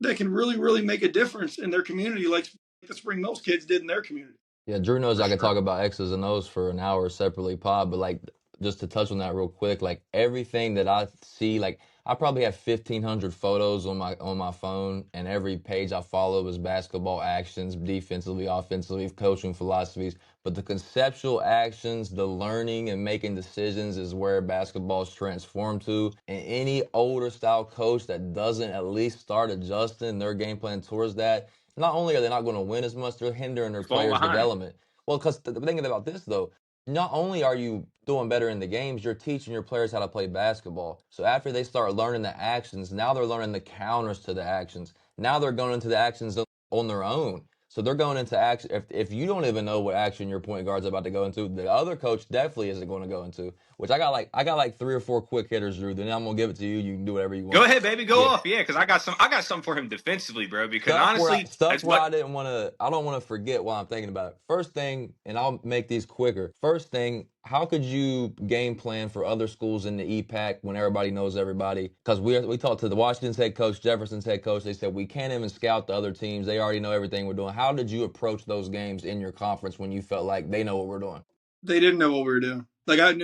that can really, really make a difference in their community, like the Spring Mills kids did in their community. Yeah, Drew knows I could talk about X's and O's for an hour separately, Pod, but like just to touch on that real quick, like everything that I see, like I probably have 1,500 photos on my phone, and every page I follow is basketball actions, defensively, offensively, coaching philosophies. But the conceptual actions, the learning and making decisions is where basketball's transformed to. And any older style coach that doesn't at least start adjusting their game plan towards that, not only are they not going to win as much, they're hindering their Falling players' behind. development. Well, because the thing about this, though, not only are you doing better in the games, you're teaching your players how to play basketball. So after they start learning the actions, now they're learning the counters to the actions. Now they're going into the actions on their own. So they're going into action. If you don't even know what action your point guard's about to go into, the other coach definitely isn't going to go into. Which I got like 3 or 4 quick hitters, Drew. Then I'm gonna give it to you. You can do whatever you Go want. ahead, baby. Go Yeah. off. Yeah, because I got something for him defensively, bro. Because Stuff where honestly, as I much don't want to forget while I'm thinking about it. First thing, and I'll make these quicker. First thing, how could you game plan for other schools in the EPAC when everybody knows everybody? Because we talked to the Washington's head coach, Jefferson's head coach. They said we can't even scout the other teams. They already know everything we're doing. How did you approach those games in your conference when you felt like they know what we're doing? They didn't know what we were doing. Like,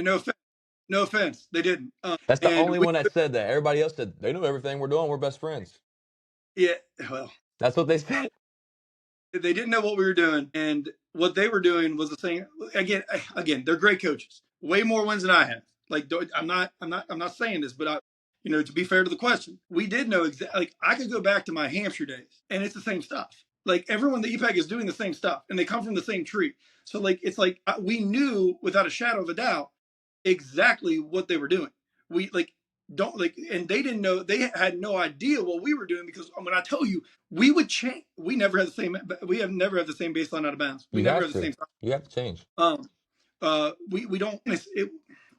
no offense, they didn't. That's the And only one that said that. Everybody else said they know everything we're doing. We're best friends. yeah, well, That's what they said. they didn't know what we were doing, and what they were doing was the same. Again, they're great coaches, way more wins than I have. Like, I'm not saying this, but to be fair to the question, we did know exactly. Like, I could go back to my Hampshire days, and it's the same stuff. Like, everyone in the EPAC is doing the same stuff, and they come from the same tree. So, like, it's like we knew without a shadow of a doubt exactly what they were doing. We like don't like, and they didn't know. They had no idea what we were doing, because when I tell you, we would change. We never had the same. We have never had the same baseline out of bounds. We You never have have the to. same. You have to change. We don't.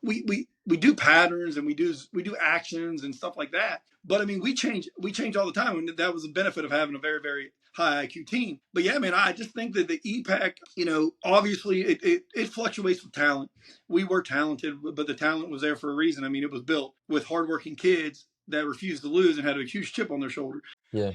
We do patterns, and we do actions and stuff like that. But I mean, we change all the time, and that was the benefit of having a very, very high IQ team. But yeah, man, I just think that the EPAC, obviously it fluctuates with talent. We were talented, but the talent was there for a reason. I mean, it was built with hardworking kids that refused to lose and had a huge chip on their shoulder. Yeah.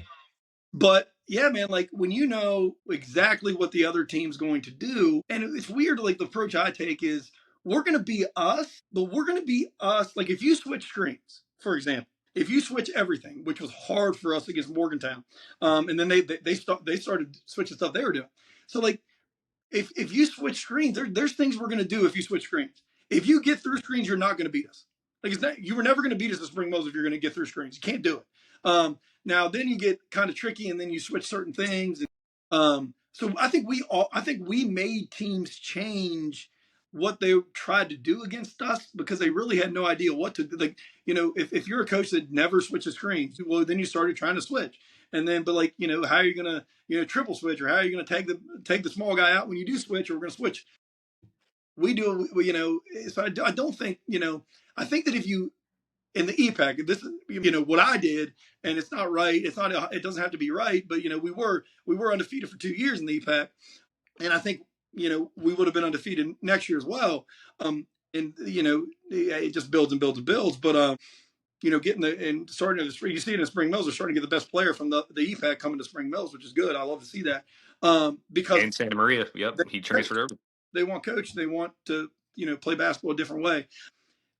But yeah, man, like when you know exactly what the other team's going to do, and it's weird, like the approach I take is we're going to be us, but we're going to be us. Like if you switch screens, for example, if you switch everything, which was hard for us against Morgantown, and then they started switching stuff they were doing. So like if you switch screens, there's things we're going to do if you switch screens. If you get through screens, you're not going to beat us. Like you were never going to beat us at Spring Mills if you're going to get through screens. You can't do it. Now then you get kind of tricky, and then you switch certain things. So I think we made teams change what they tried to do against us, because they really had no idea what to do. Like, if you're a coach that never switches screens, well, then you started trying to switch. And then, but like, how are you going to, triple switch, or how are you going to take the small guy out when you do switch, or we're going to switch. We do, so I don't think, I think that if you, in the EPAC, this is, what I did, and it's not right. It doesn't have to be right, but, we were undefeated for 2 years in the EPAC. And I think, we would have been undefeated next year as well. And, it just builds and builds and builds. But, getting and starting to, you see it in Spring Mills, they're starting to get the best player from the EPAC coming to Spring Mills, which is good. I love to see that. Because in Santa Maria, yep, he transferred over. they want coach, they want to, play basketball a different way.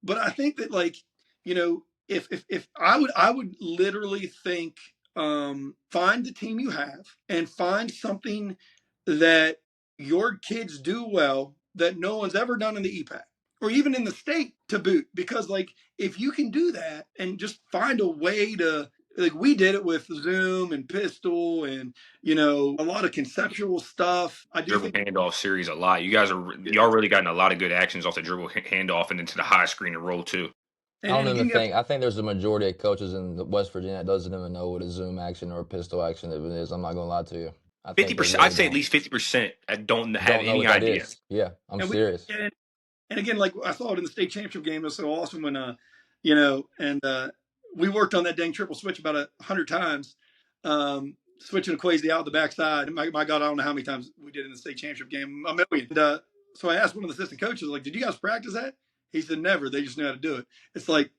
But I think that, like, if I would literally think, find the team you have and find something that your kids do well that no one's ever done in the EPAC or even in the state to boot. Because like, if you can do that and just find a way to, like we did it with Zoom and Pistol and, a lot of conceptual stuff. I do Dribble think handoff series a lot. Y'all really gotten a lot of good actions off the dribble handoff and into the high screen and roll too. I don't even think. I think there's a majority of coaches in West Virginia that doesn't even know what a zoom action or a pistol action even is. I'm not gonna lie to you. I think 50%. really I'd say at least 50% don't have don't know any what that idea. is. Yeah, I'm serious. And again, like I saw it in the state championship game. It was so awesome when, we worked on that dang triple switch about 100 times, switching Quasi out the backside. My God, I don't know how many times we did in the state championship game, a million. And, so I asked one of the assistant coaches, like, did you guys practice that? He said, never. They just knew how to do it. It's like,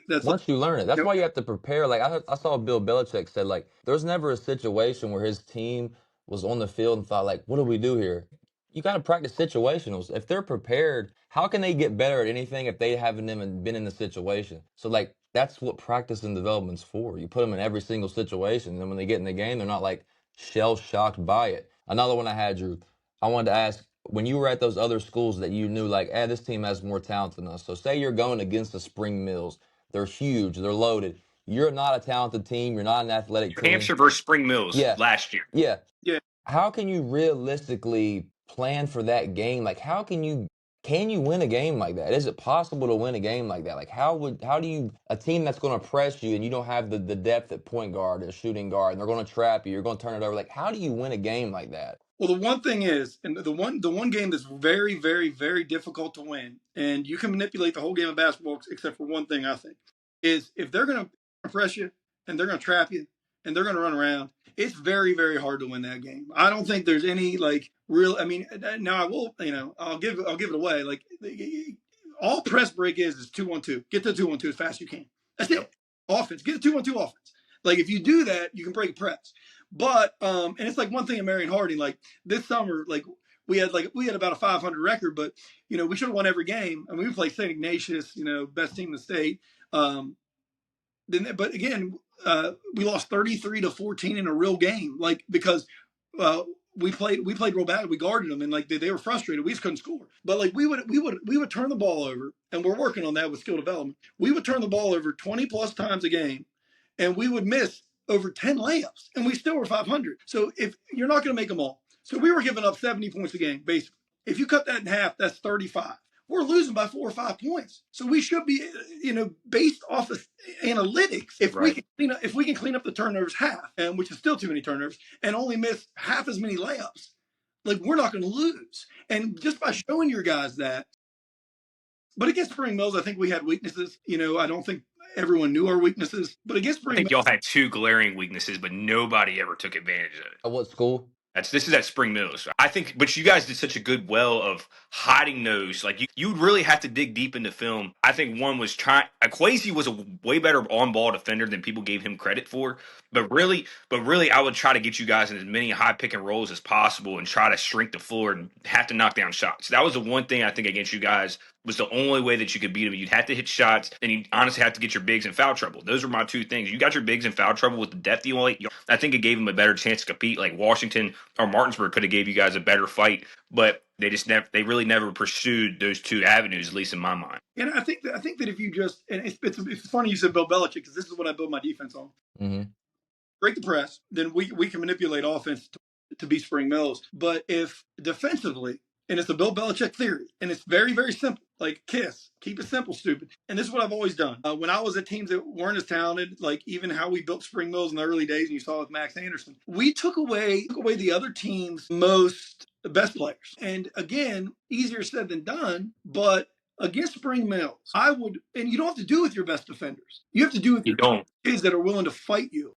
that's once you learn it. That's why you have to prepare. Like I saw Bill Belichick said, like, there's never a situation where his team was on the field and thought, like, what do we do here? You got to practice situationals. If they're prepared, how can they get better at anything if they haven't even been in the situation? So, like, that's what practice and development's for. You put them in every single situation, and then when they get in the game, they're not like shell shocked by it. Another one I had, Drew. I wanted to ask, when you were at those other schools that you knew, like, this team has more talent than us. So, say you're going against the Spring Mills. They're huge. They're loaded. You're not a talented team. You're not an athletic New team. Hampshire versus Spring Mills Yeah. last year. Yeah. Yeah. How can you realistically plan for that game? Like, how can you win a game like that? Is it possible to win a game like that? Like, how do you, a team that's going to press you and you don't have the depth at point guard or shooting guard, and they're going to trap you, you're going to turn it over. Like, how do you win a game like that? Well, the one thing is, and the one game that's very, very, very difficult to win, and you can manipulate the whole game of basketball except for one thing, I think, is if they're going to press you and they're going to trap you and they're going to run around, it's very, very hard to win that game. I don't think there's any like real. I mean, now I will, I'll give it away. Like all press break is 2-1-2. Get to 2-1-2 as fast as you can. That's it. Offense. Get a 2-1-2 offense. Like if you do that, you can break a press. But and it's like one thing in Marion Harding, like this summer, like we had about a 500 record, but we should have won every game. I mean, we played St. Ignatius, best team in the state. But again, we lost 33-14 in a real game, like because we played real bad. We guarded them, and like they were frustrated. We just couldn't score. But like we would turn the ball over, and we're working on that with skill development. We would turn the ball over 20 plus times a game, and we would miss over 10 layups, and we still were 500. So if you're not going to make them all, so we were giving up 70 points a game basically. If you cut that in half, that's 35. We're losing by 4 or 5 points. So we should be, based off of analytics, if we can clean up the turnovers half, and which is still too many turnovers, and only miss half as many layups, like we're not going to lose. And just by showing your guys that. But against Spring Mills, I think we had weaknesses. I don't think everyone knew our weaknesses. But against Spring Mills, y'all had two glaring weaknesses, but nobody ever took advantage of it. At what school? This is at Spring Mills. I think, but you guys did such a good well of hiding those. Like you really have to dig deep into film. I think one was Kwesi was a way better on ball defender than people gave him credit for. But really, I would try to get you guys in as many high pick and rolls as possible and try to shrink the floor and have to knock down shots. That was the one thing I think against you guys was the only way that you could beat them. You'd have to hit shots, and you honestly have to get your bigs in foul trouble. Those were my two things. You got your bigs in foul trouble with the depth you only. I think it gave them a better chance to compete. Like Washington or Martinsburg could have gave you guys a better fight, but they really never pursued those two avenues, at least in my mind. And I think that if you just, and it's funny you said Bill Belichick, because this is what I build my defense on. Mm-hmm. Break the press, then we can manipulate offense to beat Spring Mills. But if defensively, and it's a Bill Belichick theory, and it's very, very simple, like KISS, keep it simple, stupid. And this is what I've always done. When I was at teams that weren't as talented, like even how we built Spring Mills in the early days, and you saw with Max Anderson, we took away the other team's best players. And again, easier said than done, but against Spring Mills, and you don't have to do with your best defenders. You have to do with your kids that are willing to fight you.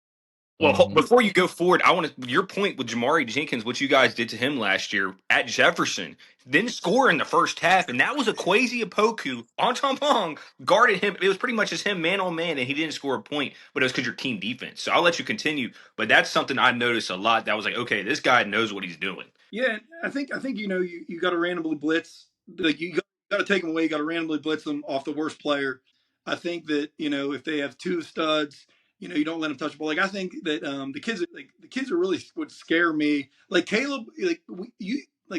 Well, before you go forward, I want your point with Jamari Jenkins, what you guys did to him last year at Jefferson, didn't score in the first half, and that was a Kwesi Apoku. Antampong guarded him. It was pretty much just him man on man, and he didn't score a point, but it was because your team defense. So I'll let you continue, but that's something I noticed a lot. That was like, okay, this guy knows what he's doing. Yeah, I think you got to randomly blitz. Like you got to take them away. You got to randomly blitz them off the worst player. I think that if they have two studs, you don't let them touch the ball. Like I think that the kids are really would scare me. Like Caleb,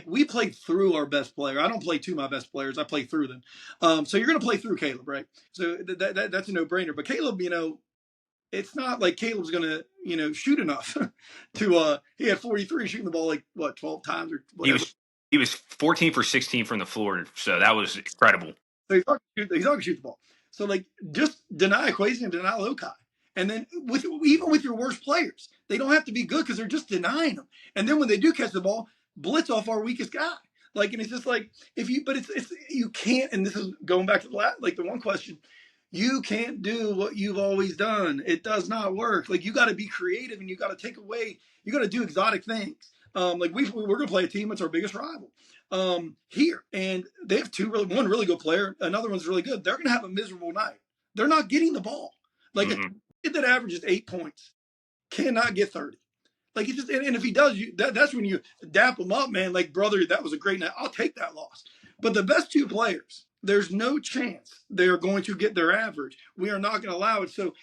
we played through our best player. I don't play to my best players. I play through them. So you're going to play through Caleb, right? So that's a no-brainer. But Caleb, it's not like Caleb's going to, shoot enough to, he had 43 shooting the ball, 12 times or whatever. He was 14 for 16 from the floor. So that was incredible. So he's not going to shoot the ball. So just deny Kwesi and deny Lokai. And then even with your worst players, they don't have to be good because they're just denying them. And then when they do catch the ball, blitz off our weakest guy. And it's just like, you can't, and this is going back to the one question, you can't do what you've always done. It does not work. You got to be creative, and you got to take away, you got to do exotic things. We're going to play a team that's our biggest rival here. And they have one really good player. Another one's really good. They're going to have a miserable night. They're not getting the ball. A kid that averages 8 points cannot get 30. Like it just, and if he does, that's when you dap him up, man. Like, brother, that was a great night. I'll take that loss. But the best two players, there's no chance they're going to get their average. We are not going to allow it. So,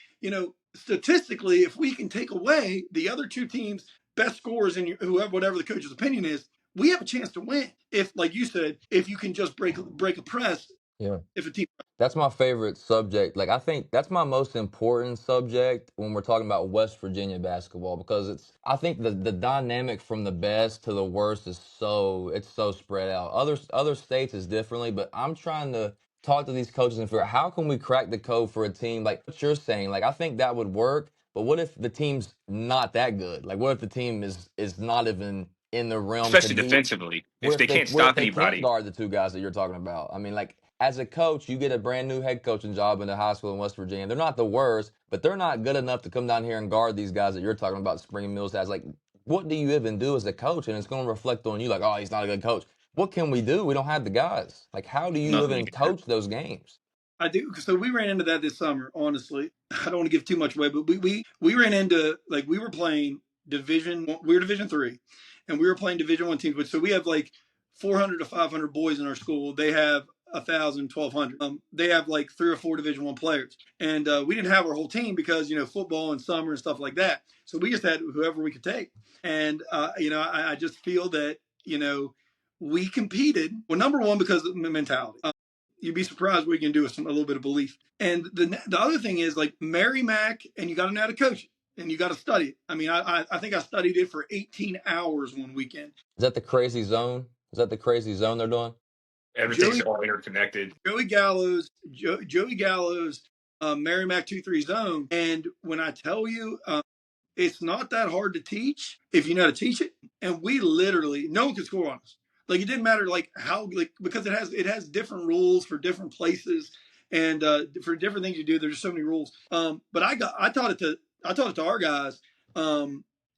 statistically, if we can take away the other two teams' best scores and whoever, whatever the coach's opinion is, we have a chance to win. If, like you said, if you can just break a press. Yeah. If a team. That's my favorite subject. Like, I think that's my most important subject when we're talking about West Virginia basketball, because I think the dynamic from the best to the worst is so spread out. Other states is differently, but I'm trying to talk to these coaches and figure out how can we crack the code for a team like what you're saying. Like, I think that would work, but what if the team's not that good? Like, what if the team is not even in the realm, especially defensively, if they can't where stop they can't anybody. guard the two guys that you're talking about? I mean, like, as a coach, you get a brand new head coaching job in a high school in West Virginia. They're not the worst, but they're not good enough to come down here and guard these guys that you're talking about Spring Mills has. Like, what do you even do as a coach? And it's going to reflect on you like, oh, he's not a good coach. What can we do? We don't have the guys. Like, how do you Nothing even you can do. coach those games? I do. So we ran into that this summer, honestly. I don't want to give too much away, but we ran into, like, we were playing we were Division 3, and we were playing Division 1 teams. So we have like 400 to 500 boys in our school. They have 1,000, 1,200. They have like 3 or 4 Division 1 players. And we didn't have our whole team because, football and summer and stuff like that. So we just had whoever we could take. And, I just feel that, we competed. Well, number one, because of the mentality. You'd be surprised what you can do with a little bit of belief. And the other thing is, like, Merrimack, and you got to know how to coach it, and you got to study it. I mean, I think I studied it for 18 hours one weekend. Is that the crazy zone? Is that the crazy zone they're doing? Everything's all interconnected. Joey Gallows, Merrimack 2-3 zone. And when I tell you, it's not that hard to teach if you know how to teach it. And we literally, no one could score on us. Like, it didn't matter like how, like, because it has different rules for different places and for different things you do. There's just so many rules. But I taught it to our guys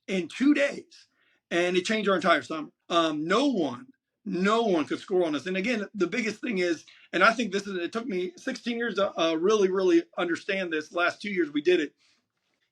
in 2 days, and it changed our entire summer. No one could score on us. And again, the biggest thing is, and I think it took me 16 years to really, really understand this. Last 2 years we did it.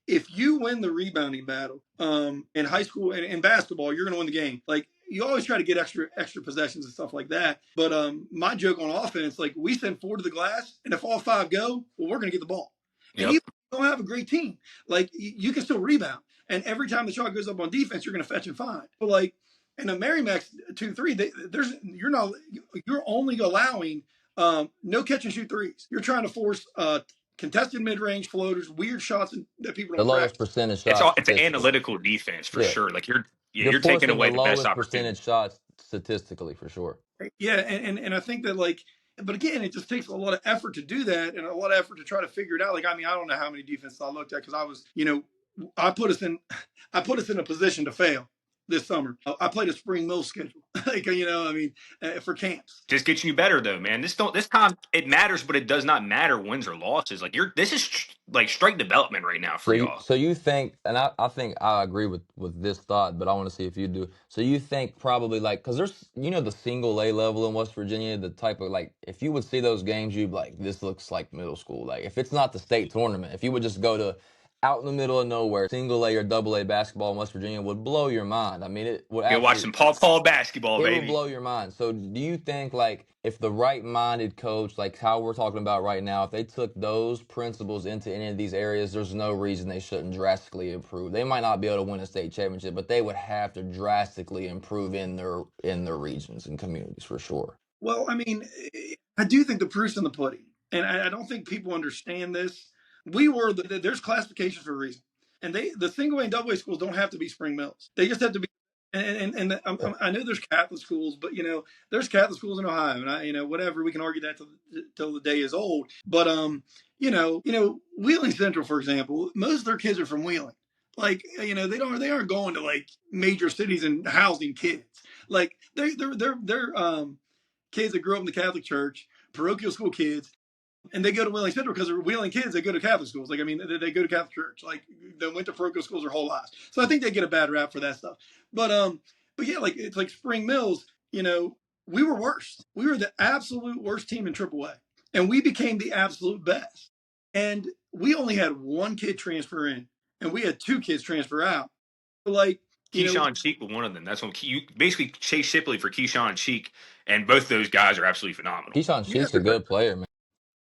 If you win the rebounding battle in high school and in basketball, you're going to win the game. Like, you always try to get extra possessions and stuff like that. But my joke on offense, like, we send 4 to the glass, and if all 5 go, well, we're going to get the ball. Yep. And even if you don't have a great team, like, you can still rebound. And every time the shot goes up on defense, you're going to fetch and find. But like, in a Merrimack 2-3, you're only allowing no catch and shoot threes. You're trying to force contested mid-range floaters, weird shots that people don't. The lowest percentage shots. It's an analytical defense for sure. Like, you're taking away the lowest best percentage shots statistically for sure. Yeah, and I think that, like, but again, it just takes a lot of effort to do that, and a lot of effort to try to figure it out. Like, I mean, I don't know how many defenses I looked at because I was, I put us in a position to fail this summer. I played a spring mill schedule, like, for camps. Just getting you better though, man. This time it matters, but it does not matter wins or losses. Like, this is like straight development right now for y'all. So you think, and I think I agree with this thought, but I want to see if you do. So you think probably, like, because there's the single A level in West Virginia, the type of, like, if you would see those games, you'd be like, this looks like middle school. Like, if it's not the state tournament, if you would just go to out in the middle of nowhere, single A or double A basketball in West Virginia would blow your mind. I mean, it would. You'll watch some Paul basketball, baby. It would blow your mind. So do you think, like, if the right-minded coach, like how we're talking about right now, if they took those principles into any of these areas, there's no reason they shouldn't drastically improve? They might not be able to win a state championship, but they would have to drastically improve in their regions and communities for sure. Well, I mean, I do think the proof's in the pudding, and I don't think people understand this. There's classification for a reason, and the single A and double A schools don't have to be Spring Mills. They just have to be. And I know there's Catholic schools, but there's Catholic schools in Ohio, and whatever, we can argue that till the day is old. But Wheeling Central, for example, most of their kids are from Wheeling. Like, they aren't going to like major cities and housing kids. Like, they're kids that grew up in the Catholic Church, parochial school kids. And they go to Wheeling Central because they're Wheeling kids. They go to Catholic schools. Like, I mean, they go to Catholic church. Like, they went to parochial schools their whole lives. So I think they get a bad rap for that stuff. But yeah, like, it's like Spring Mills. We were worst. We were the absolute worst team in AAA, and we became the absolute best. And we only had 1 kid transfer in, and we had 2 kids transfer out. Like, Keyshawn Cheek was one of them. That's when you basically Chase Shipley for Keyshawn Cheek, and both those guys are absolutely phenomenal. Keyshawn Cheek's a good player, man.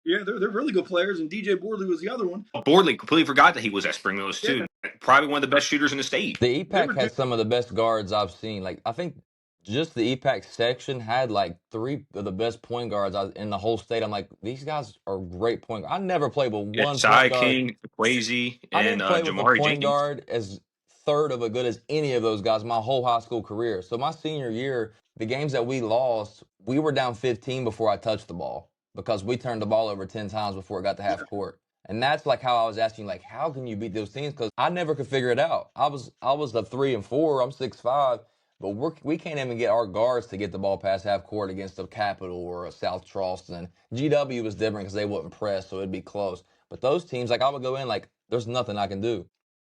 Yeah, they're really good players, and DJ Boardley was the other one. Boardley completely forgot that he was at Spring Mills too. Probably one of the best shooters in the state. The EPAC had some of the best guards I've seen. Like, I think just the EPAC section had like 3 of the best point guards in the whole state. I'm like, these guys are great point guards. I never played with one Cy point guard. King, Quasi, I and didn't play with a Jamari point Jenkins. guard as third of a good as any of those guys my whole high school career. So my senior year, the games that we lost, we were down 15 before I touched the ball because we turned the ball over 10 times before it got to half court. And that's like how I was asking, like, how can you beat those teams? Because I never could figure it out. I was the 3 and 4. I'm 6'5", but we can't even get our guards to get the ball past half court against a Capital or a South Charleston. GW was different because they wouldn't press, so it'd be close. But those teams, like, I would go in like, there's nothing I can do.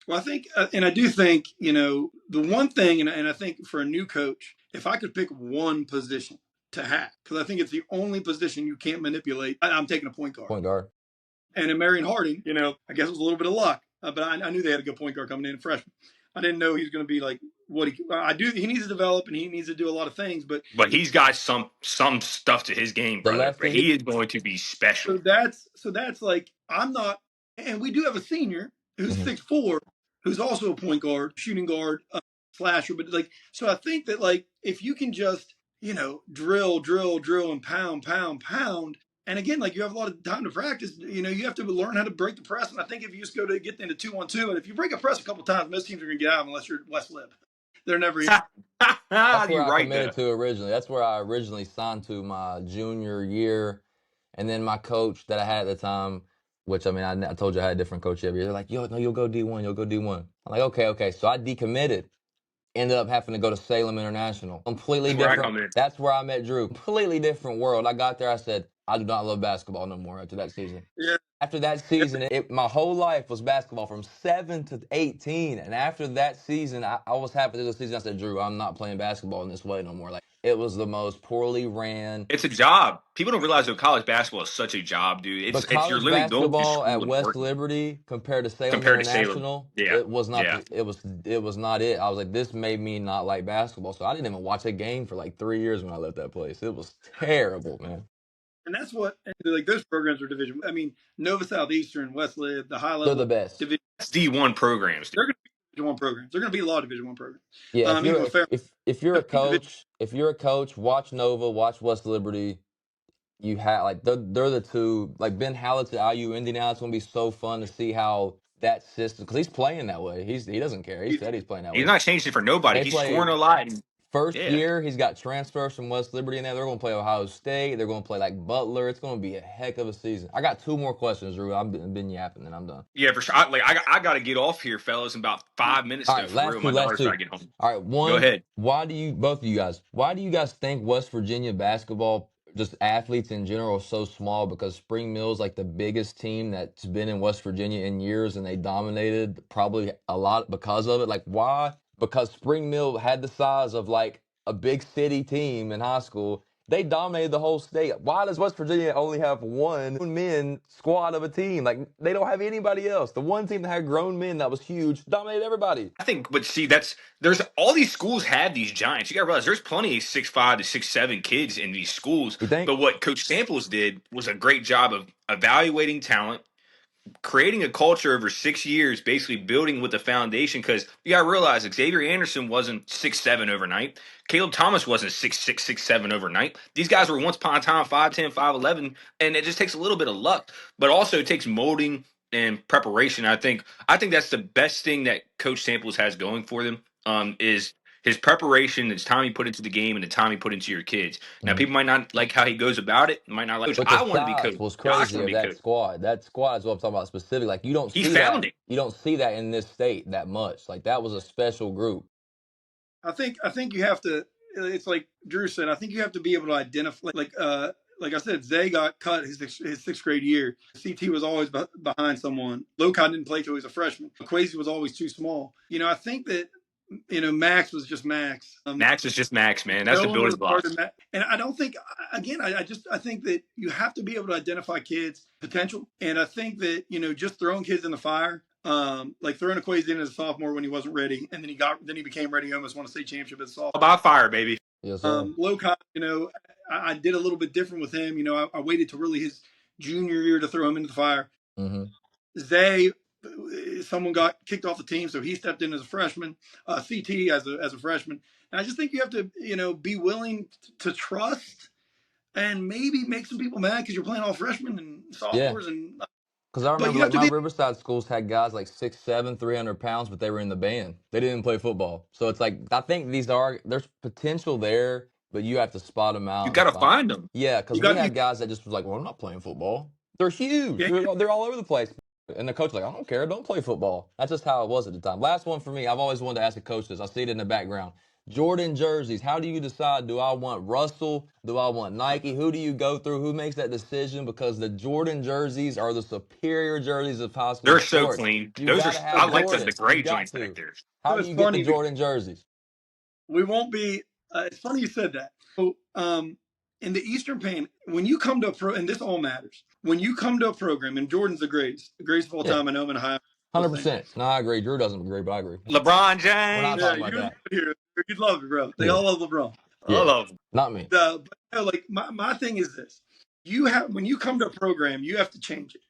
Well, I think, and I do think, the one thing, and I think for a new coach, if I could pick one position to hack, because I think it's the only position you can't manipulate, I'm taking a point guard. Point guard. And in Marion Harding, I guess it was a little bit of luck, but I knew they had a good point guard coming in, a freshman. I didn't know he was going to be like what he needs to develop, and he needs to do a lot of things, but he's got some stuff to his game, brother. He is going to be special. So that's like, I'm not, and we do have a senior who's 6'4", who's also a point guard, shooting guard, slasher, but like, so I think that like, if you can just, drill, and pound, and again, like you have a lot of time to practice, you have to learn how to break the press. And I think if you just go to get into 2-on-2, and if you break a press a couple times, most teams are going to get out unless you're West Lib. They're never. That's where I committed to originally. That's where I originally signed to my junior year. And then my coach that I had at the time, which, I told you I had a different coach every year. They're like, you'll go D1, you'll go D1. I'm like, okay. So I decommitted. Ended up having to go to Salem International. Completely different. That's where I met Drew. Completely different world. I got there, I said, I do not love basketball no more after that season. Yeah. After that season, my whole life was basketball from 7 to 18. And after that season, I was halfway through the season. I said, Drew, I'm not playing basketball in this way no more. Like, it was the most poorly ran. It's a job. People don't realize that college basketball is such a job, dude. But college basketball at West Liberty compared to Salem International, it was not. Yeah. It was not it. I was like, this made me not like basketball. So I didn't even watch a game for like 3 years when I left that place. It was terrible, man. And that's what, like, those programs are division. Nova Southeastern, West Lib, the high level. They're the best. That's D1 programs. They're going to be Division 1 programs. They're going to be a lot of Division 1 programs. Yeah, if you're a coach, watch Nova, watch West Liberty. You have like they're the two. Like Ben Hallett's at IU Indiana. It's going to be so fun to see how that system, because he's playing that way. He doesn't care. He said he's playing that way. He's not changing it for nobody. He's scoring a lot. First year, he's got transfers from West Liberty in there. They're going to play Ohio State. They're going to play like Butler. It's going to be a heck of a season. I got 2 more questions, Drew. I've been yapping, and I'm done. Yeah, for sure. I got to get off here, fellas, in about 5 minutes. All right, last two. I get home. All right, one. Go ahead. Why do you guys think West Virginia basketball, just athletes in general, are so small? Because Spring Mill's like the biggest team that's been in West Virginia in years, and they dominated probably a lot because of it. Like, why? Because Spring Mill had the size of like a big city team in high school. They dominated the whole state. Why does West Virginia only have one men squad of a team? Like, they don't have anybody else. The one team that had grown men that was huge dominated everybody. I think, but see, there's all these schools have these giants. You got to realize there's plenty of 6'5" to 6'7" kids in these schools. You think? But what Coach Samples did was a great job of evaluating talent, creating a culture over 6 years, basically building with the foundation. Because you got to realize Xavier Anderson wasn't 6'7" overnight. Caleb Thomas wasn't 6'6", 6'7" overnight. These guys were once upon a time 5'10", 5'11", and it just takes a little bit of luck. But also it takes molding and preparation. I think that's the best thing that Coach Samples has going for them, is his preparation, his time he put into the game, and the time he put into your kids. Now, people might not like how he goes about it. Might not like. But I want to be coach. Was crazy of that squad. That squad is what I'm talking about specifically. Like, you don't see that. You don't see that in this state that much. Like, that was a special group. I think you have to. It's like Drew said. I think you have to be able to identify. Like I said, Zay got cut his 6th grade year. CT was always behind someone. Locott didn't play till he was a freshman. Quasi was always too small. I think that. Max was just Max. Max is just Max, man. That's the building blocks. And I don't think, again, I think that you have to be able to identify kids' potential. And I think that, just throwing kids in the fire, like throwing equations in as a sophomore when he wasn't ready, and then he became ready. Almost won a state championship as a sophomore. About fire, baby. Yes, sir. Lokai, I did a little bit different with him. I waited to really his junior year to throw him into the fire. Mm-hmm. Zay, someone got kicked off the team, so he stepped in as a freshman. CT as a freshman, and I just think you have to, be willing to trust and maybe make some people mad because you're playing all freshmen and sophomores. And Because I but remember, you have like, to my be. Riverside schools had guys like 6'7", 300 pounds, but they were in the band. They didn't play football. So it's like, I think there's potential there, but you have to spot them out You and got to find. find them. Yeah, because You we got you. had guys that just was like, well, I'm not playing football. They're huge. Yeah. They're all over the place. And the coach was like, I don't care. Don't play football. That's just how it was at the time. Last one for me. I've always wanted to ask a coach this. I see it in the background. Jordan jerseys. How do you decide? Do I want Russell? Do I want Nike? Who do you go through? Who makes that decision? Because the Jordan jerseys are the superior jerseys of high school They're so sports. clean. You Those got are. to I have like the Jordan. gray You got joints back to. there. How So do it's you get the funny. Jordan jerseys? We won't be. It's funny you said that. So, in the Eastern Pan, when you come to a pro, and this all matters, when you come to a program, and Jordan's the greatest of all Yeah. time. I know him in Ohio. 100%. No, I agree. Drew doesn't agree, but I agree. LeBron We're not James. Yeah, talking about you that. here. You'd love it, bro. They Yeah. all love LeBron. I Yeah. love them. Not me. But like my thing is this: when you come to a program, you have to change it.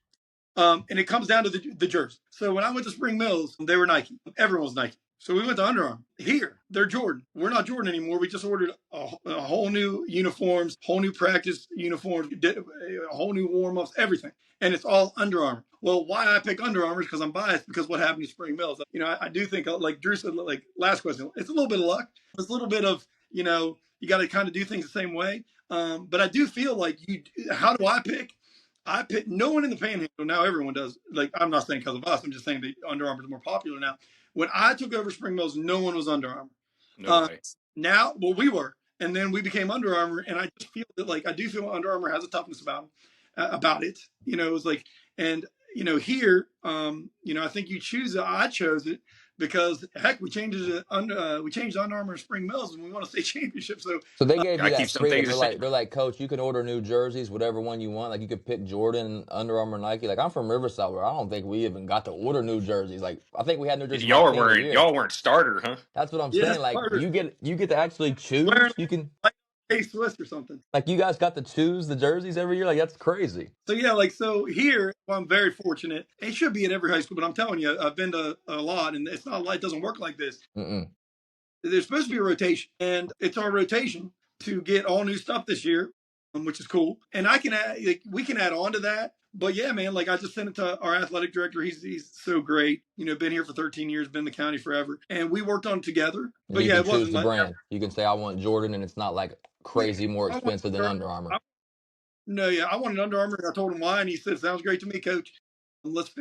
And it comes down to the jersey. So when I went to Spring Mills, they were Nike. Everyone was Nike. So we went to Under Armour. Here, they're Jordan. We're not Jordan anymore. We just ordered a whole new uniforms, whole new practice uniforms, a whole new warm-ups, everything. And it's all Under Armour. Well, why I pick Under Armour is because I'm biased because what happened to Spring Mills. I do think, like Drew said, like last question, it's a little bit of luck. It's a little bit of, you got to kind of do things the same way. But I do feel like how do I pick? I pick no one in the Panhandle. Now everyone does. Like, I'm not saying because of us. I'm just saying that Under Armour is more popular now. When I took over Spring Mills, no one was Under Armour. No way. Now, well, we were, and then we became Under Armour, and I just feel that, like, I do feel Under Armour has a toughness about it. It was like, and here, I think you choose it. I chose it because heck, we changed Under Armour in Spring Mills, and we won a state championship. So they gave you I keep that some freedom. things the same. They're like, Coach, you can order new jerseys, whatever one you want. Like, you could pick Jordan, Under Armour, Nike. Like, I'm from Riverside, where I don't think we even got to order new jerseys. Like, I think we had new jerseys. Y'all weren't starter, huh? That's what I'm Yeah, saying. Like, starters. you get to actually choose. Wearing You can, like K-Swiss or something. like, you guys got to choose the jerseys every year. Like, that's crazy. So yeah, so here, I'm very fortunate. It should be at every high school, but I'm telling you, I've been to a lot, and it's not like it doesn't work like this. Mm-mm. There's supposed to be a rotation, and it's our rotation to get all new stuff this year, which is cool. And we can add on to that. But yeah, man, like I just sent it to our athletic director. He's so great. Been here for 13 years, been in the county forever, and we worked on it together. But you yeah, can it wasn't choose the like brand. You can say I want Jordan, and it's not like crazy more expensive than Under Armour. I wanted Under Armour, and I told him why, and he said, "Sounds great to me, Coach. Let's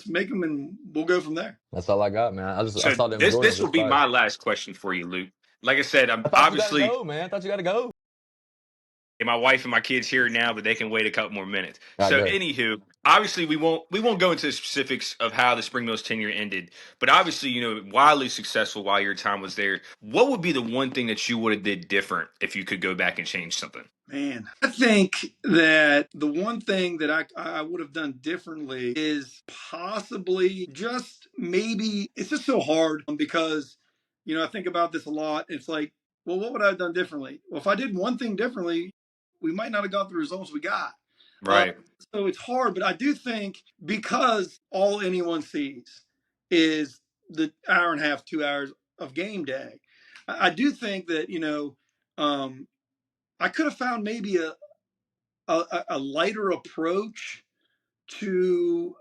make them, and we'll go from there." That's all I got, man. I So thought them this Jordans will was be fire. my last question for you, Luke. Like I said, I'm I thought obviously. you gotta go, man. I thought you gotta go. And my wife and my kids here now, but they can wait a couple more minutes. All So, right, good. anywho, obviously we won't go into the specifics of how the Spring Mills tenure ended, but obviously, wildly successful while your time was there. What would be the one thing that you would have did different if you could go back and change something? Man, I think that the one thing that I would have done differently is possibly just maybe it's just so hard because I think about this a lot. It's like, well, what would I have done differently? Well, if I did one thing differently, we might not have got the results we got. Right. So it's hard, but I do think because all anyone sees is the hour and a half, 2 hours of game day, I do think that I could have found maybe a lighter approach to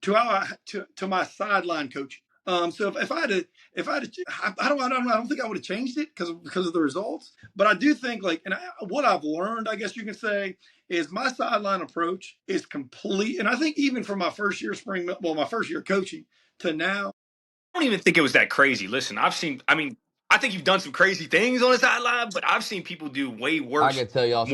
to my sideline coaching. So if I had to, I don't think I would have changed it because of the results. But I do think what I've learned, I guess you can say, is my sideline approach is complete. And I think even from my first year my first year coaching to now, I don't even think it was that crazy. Listen, I think you've done some crazy things on the sideline, but I've seen people do way worse. I could tell y'all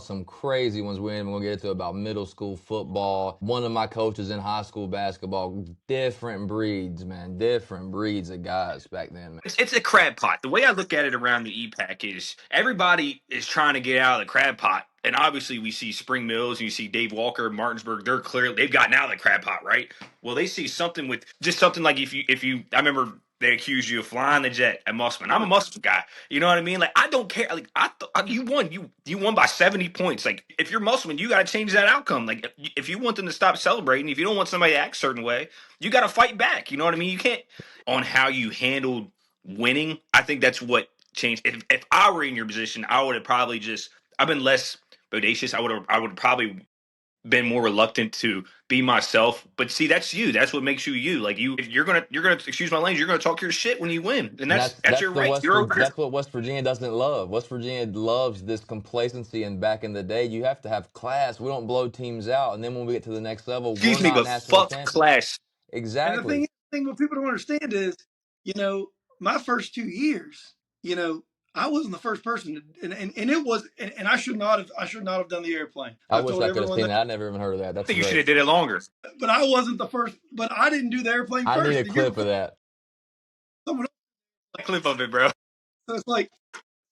some crazy ones. We ain't gonna get into about middle school football. One of my coaches in high school basketball, different breeds, man, different breeds of guys back then, man. It's a crab pot. The way I look at it around the EPAC is everybody is trying to get out of the crab pot And obviously we see Spring Mills and you see Dave Walker, Martinsburg, they've gotten out of the crab pot, right? Well, they see something with just something like if you I remember they accused you of flying the jet at Musselman. I'm a Musselman guy. You know what I mean? Like I don't care. Like you won. You won by 70 points. Like if you're Musselman, you got to change that outcome. Like if you want them to stop celebrating, if you don't want somebody to act a certain way, you got to fight back. You know what I mean? You can't on how you handled winning. I think that's what changed. If I were in your position, I would have probably just I've been less bodacious. I would probably been more reluctant to be myself. But see, that's you. That's what makes you you. Like if you're gonna excuse my language, you're gonna talk your shit when you win, and And that's your right. that's what West Virginia doesn't love. West Virginia loves this complacency, and back in the day, you have to have class. We don't blow teams out, and then when we get to the next level, we're Excuse me, not but national fuck champions. class. And the Exactly. thing what people don't understand is, my first 2 years, I wasn't the first person to, and it was, and I should not have done the airplane. I I've wish told I could have everyone seen that, that. I never even heard of that. I That's think you should great. have did it longer. but I wasn't the first. But I didn't do the airplane I first. need a The year clip of before, that. someone A clip of it, bro. so it's like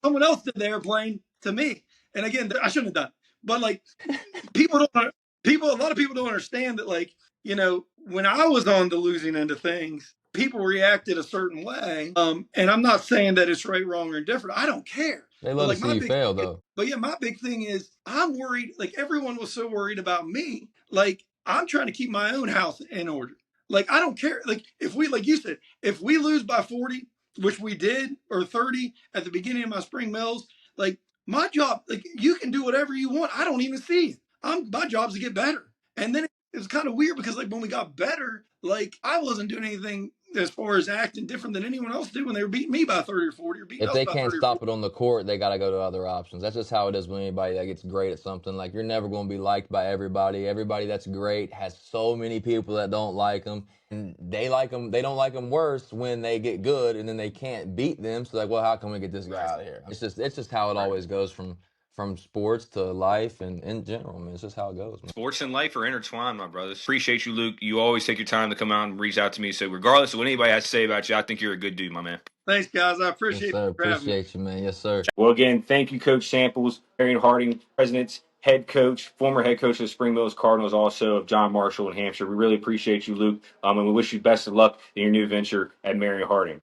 someone else did the airplane to me. And again, I shouldn't have done. But like people don't a lot of people don't understand that, like, when I was on the losing end of things, people reacted a certain way. And I'm not saying that it's right, wrong, or indifferent. I don't care. They But love to like see you fail, though. my big thing is I'm worried. Like everyone was so worried about me. Like I'm trying to keep my own house in order. Like I don't care. Like if we, like you said, if we lose by 40, which we did, or 30 at the beginning of my spring mills, like my job, like you can do whatever you want. I don't even see it. My job's to get better. And then it was kind of weird because like when we got better, like I wasn't doing anything as far as acting different than anyone else did when they were beating me by 30 or 40 or beating If us they by can't 30 or stop 40. it on the court, they got to go to other options. That's just how it is with anybody that gets great at something. Like you're never going to be liked by everybody. Everybody that's great has so many people that don't like them, and they like them. They don't like them worse when they get good, and then they can't beat them. So like, well, how can we get this guy out of here? It's just how it always goes from sports to life and in general. I mean, it's just how it goes, man. Sports and life are intertwined, my brothers. Appreciate you, Luke. You always take your time to come out and reach out to me. So regardless of what anybody has to say about you, I think you're a good dude, my man. Thanks, guys. I Yes, appreciate sir. you for having me. Appreciate you, man. Yes, sir. Well, again, thank you, Coach Samples, Marion Harding, Presidents, head coach, former head coach of the Spring Mills Cardinals, also of John Marshall in Hampshire. We really appreciate you, Luke, and we wish you best of luck in your new venture at Marion Harding.